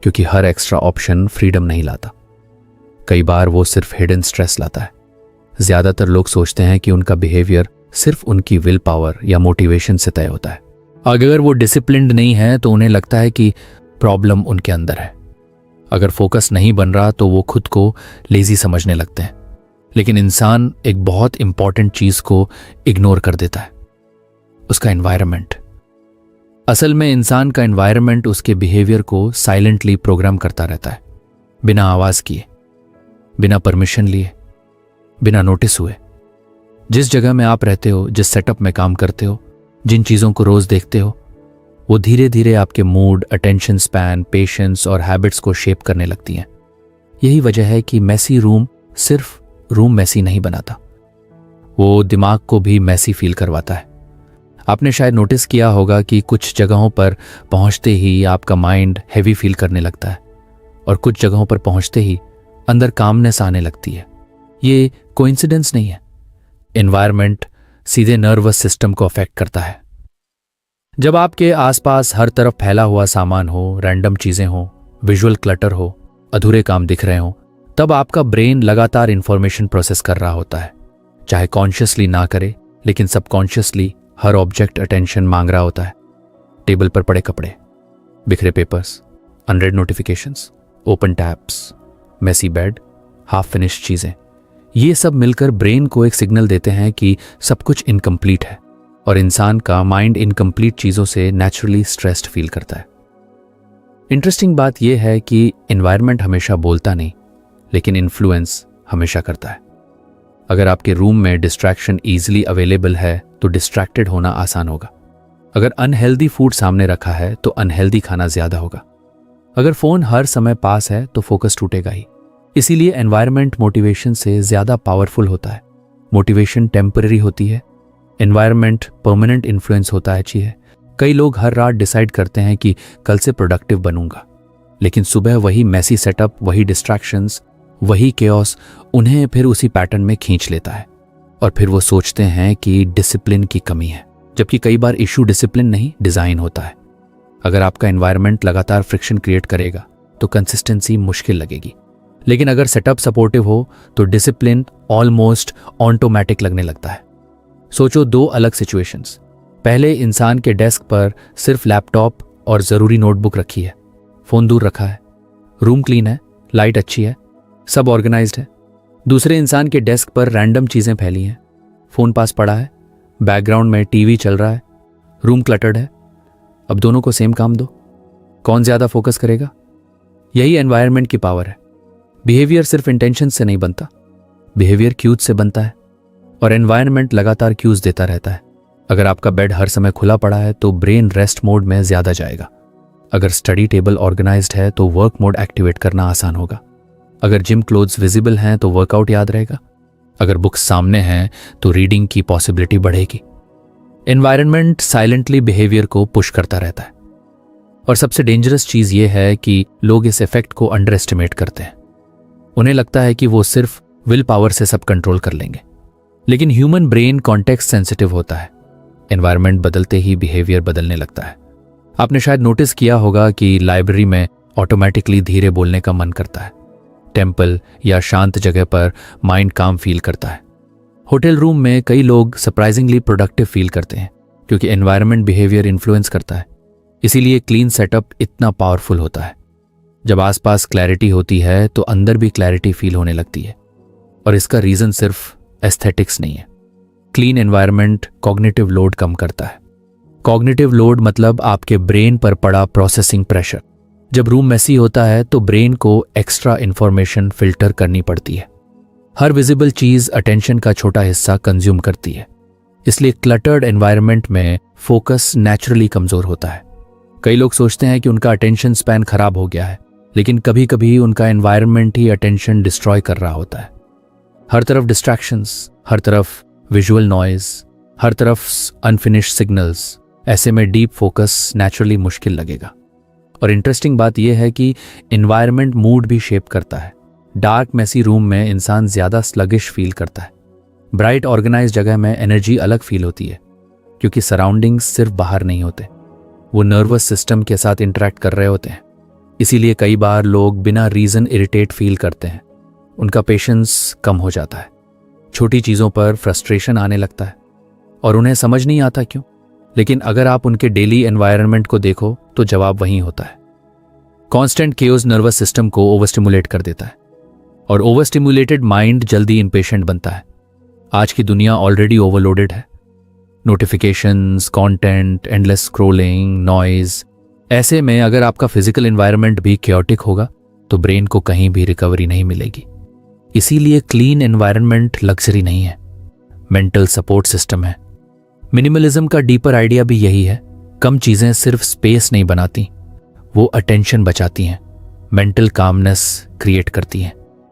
क्योंकि हर एक्स्ट्रा ऑप्शन फ्रीडम नहीं लाता। कई बार वो सिर्फ हिडन स्ट्रेस लाता है। ज्यादातर लोग सोचते हैं कि उनका बिहेवियर सिर्फ उनकी विल पावर या मोटिवेशन से तय होता है। अगर वो डिसिप्लिन्ड नहीं है तो उन्हें लगता है कि प्रॉब्लम उनके अंदर है। अगर फोकस नहीं बन रहा तो वो खुद को लेजी समझने लगते हैं। लेकिन इंसान एक बहुत इंपॉर्टेंट चीज को इग्नोर कर देता है, उसका एनवायरनमेंट। असल में इंसान का एनवायरनमेंट उसके बिहेवियर को साइलेंटली प्रोग्राम करता रहता है, बिना आवाज किए, बिना परमिशन लिए, बिना नोटिस हुए। जिस जगह में आप रहते हो, जिस सेटअप में काम करते हो, जिन चीजों को रोज देखते हो, वो धीरे धीरे आपके मूड, अटेंशन स्पैन, पेशेंस और हैबिट्स को शेप करने लगती हैं। यही वजह है कि मैसी रूम सिर्फ रूम मैसी नहीं बनाता, वो दिमाग को भी मैसी फील करवाता है। आपने शायद नोटिस किया होगा कि कुछ जगहों पर पहुंचते ही आपका माइंड हैवी फील करने लगता है और कुछ जगहों पर पहुंचते ही अंदर कामनेस आने लगती है। ये कोइंसिडेंस नहीं है। एनवायरनमेंट सीधे नर्वस सिस्टम को अफेक्ट करता है। जब आपके आसपास हर तरफ फैला हुआ सामान हो, रैंडम चीजें हो, विजुअल क्लटर हो, अधूरे काम दिख रहे हो, तब आपका ब्रेन लगातार इंफॉर्मेशन प्रोसेस कर रहा होता है। चाहे कॉन्शियसली ना करे, लेकिन सबकॉन्शियसली हर ऑब्जेक्ट अटेंशन मांग रहा होता है। टेबल पर पड़े कपड़े, बिखरे papers, unread notifications, open tabs, messy bed, half finished चीजें, ये सब मिलकर ब्रेन को एक सिग्नल देते हैं कि सब कुछ इनकम्प्लीट है, और इंसान का माइंड इनकम्प्लीट चीजों से नेचुरली स्ट्रेस्ड फील करता है। इंटरेस्टिंग बात यह है कि एनवायरनमेंट हमेशा बोलता नहीं, लेकिन इन्फ्लुएंस हमेशा करता है। अगर आपके रूम में डिस्ट्रैक्शन ईजिली अवेलेबल है तो डिस्ट्रैक्टेड होना आसान होगा। अगर अनहेल्दी फूड सामने रखा है तो अनहेल्दी खाना ज्यादा होगा। अगर फोन हर समय पास है तो फोकस टूटेगा ही। इसीलिए एनवायरनमेंट मोटिवेशन से ज्यादा पावरफुल होता है। मोटिवेशन टेम्पररी होती है, एनवायरनमेंट परमानेंट इन्फ्लुएंस होता है। कई लोग हर रात डिसाइड करते हैं कि कल से प्रोडक्टिव बनूंगा, लेकिन सुबह वही मैसी सेटअप, वही डिस्ट्रैक्शंस, वही केओस उन्हें फिर उसी पैटर्न में खींच लेता है, और फिर वो सोचते हैं कि डिसिप्लिन की कमी है, जबकि कई बार इशू डिसिप्लिन नहीं, डिजाइन होता है। अगर आपका एनवायरनमेंट लगातार फ्रिक्शन क्रिएट करेगा तो कंसिस्टेंसी मुश्किल लगेगी, लेकिन अगर सेटअप सपोर्टिव हो तो डिसिप्लिन ऑलमोस्ट ऑटोमेटिक लगने लगता है। सोचो दो अलग सिचुएशंस। पहले इंसान के डेस्क पर सिर्फ लैपटॉप और ज़रूरी नोटबुक रखी है, फ़ोन दूर रखा है, रूम क्लीन है, लाइट अच्छी है, सब ऑर्गेनाइज्ड है। दूसरे इंसान के डेस्क पर रैंडम चीज़ें फैली हैं, फ़ोन पास पड़ा है, बैकग्राउंड में टीवी चल रहा है, रूम क्लटर्ड है। अब दोनों को सेम काम दो, कौन ज़्यादा फोकस करेगा? यही एनवायरनमेंट की पावर है। बिहेवियर सिर्फ इंटेंशन से नहीं बनता, बिहेवियर क्यूज से बनता है, और एनवायरनमेंट लगातार क्यूज देता रहता है। अगर आपका बेड हर समय खुला पड़ा है तो ब्रेन रेस्ट मोड में ज्यादा जाएगा। अगर स्टडी टेबल ऑर्गेनाइज्ड है तो वर्क मोड एक्टिवेट करना आसान होगा। अगर जिम क्लोथ्स विजिबल हैं तो वर्कआउट याद रहेगा। अगर बुक्स सामने हैं तो रीडिंग की पॉसिबिलिटी बढ़ेगी। एनवायरनमेंट साइलेंटली बिहेवियर को पुश करता रहता है। और सबसे डेंजरस चीज ये है कि लोग इस इफेक्ट को अंडर एस्टिमेट करते हैं। उन्हें लगता है कि वो सिर्फ विल पावर से सब कंट्रोल कर लेंगे, लेकिन ह्यूमन ब्रेन कॉन्टेक्स्ट सेंसिटिव होता है। एनवायरनमेंट बदलते ही बिहेवियर बदलने लगता है। आपने शायद नोटिस किया होगा कि लाइब्रेरी में ऑटोमेटिकली धीरे बोलने का मन करता है। टेम्पल या शांत जगह पर माइंड काम फील करता है। होटल रूम में कई लोग सरप्राइजिंगली प्रोडक्टिव फील करते हैं, क्योंकि एनवायरनमेंट बिहेवियर इन्फ्लुएंस करता है। इसीलिए क्लीन सेटअप इतना पावरफुल होता है। जब आसपास क्लैरिटी होती है तो अंदर भी क्लैरिटी फील होने लगती है, और इसका रीजन सिर्फ एस्थेटिक्स नहीं है। क्लीन एनवायरनमेंट कॉग्निटिव लोड कम करता है। कॉग्निटिव लोड मतलब आपके ब्रेन पर पड़ा प्रोसेसिंग प्रेशर। जब रूम मेसी होता है तो ब्रेन को एक्स्ट्रा इंफॉर्मेशन फिल्टर करनी पड़ती है। हर विजिबल चीज अटेंशन का छोटा हिस्सा कंज्यूम करती है। इसलिए क्लटर्ड एनवायरनमेंट में फोकस नेचुरली कमजोर होता है। कई लोग सोचते हैं कि उनका अटेंशन स्पैन खराब हो गया है, लेकिन कभी कभी उनका एनवायरनमेंट ही अटेंशन डिस्ट्रॉय कर रहा होता है। हर तरफ डिस्ट्रैक्शंस, हर तरफ विजुअल नॉइज, हर तरफ अनफिनिश्ड सिग्नल्स। ऐसे में डीप फोकस नेचुरली मुश्किल लगेगा। और इंटरेस्टिंग बात यह है कि एनवायरनमेंट मूड भी शेप करता है। डार्क मेसी रूम में इंसान ज्यादा स्लगिश फील करता है। ब्राइट ऑर्गेनाइज जगह में एनर्जी अलग फील होती है, क्योंकि सराउंडिंग्स सिर्फ बाहर नहीं होते, वो नर्वस सिस्टम के साथ इंटरेक्ट कर रहे होते हैं। इसीलिए कई बार लोग बिना रीजन इरिटेट फील करते हैं। उनका पेशेंस कम हो जाता है, छोटी चीज़ों पर फ्रस्ट्रेशन आने लगता है, और उन्हें समझ नहीं आता क्यों। लेकिन अगर आप उनके डेली एनवायरनमेंट को देखो तो जवाब वहीं होता है। कांस्टेंट केओस नर्वस सिस्टम को ओवरस्टिमुलेट कर देता है, और ओवरस्टिमुलेटेड माइंड जल्दी इम्पेशेंट बनता है। आज की दुनिया ऑलरेडी ओवरलोडेड है। Notifications, content, endless scrolling, noise. ऐसे में अगर आपका फिजिकल एनवायरनमेंट भी क्योटिक होगा तो ब्रेन को कहीं भी रिकवरी नहीं मिलेगी। इसीलिए क्लीन एनवायरनमेंट लग्जरी नहीं है, मेंटल सपोर्ट सिस्टम है। मिनिमलिज्म का डीपर आइडिया भी यही है। कम चीजें सिर्फ स्पेस नहीं बनाती, वो अटेंशन बचाती हैं, मेंटल कामनेस क्रिएट करती हैं।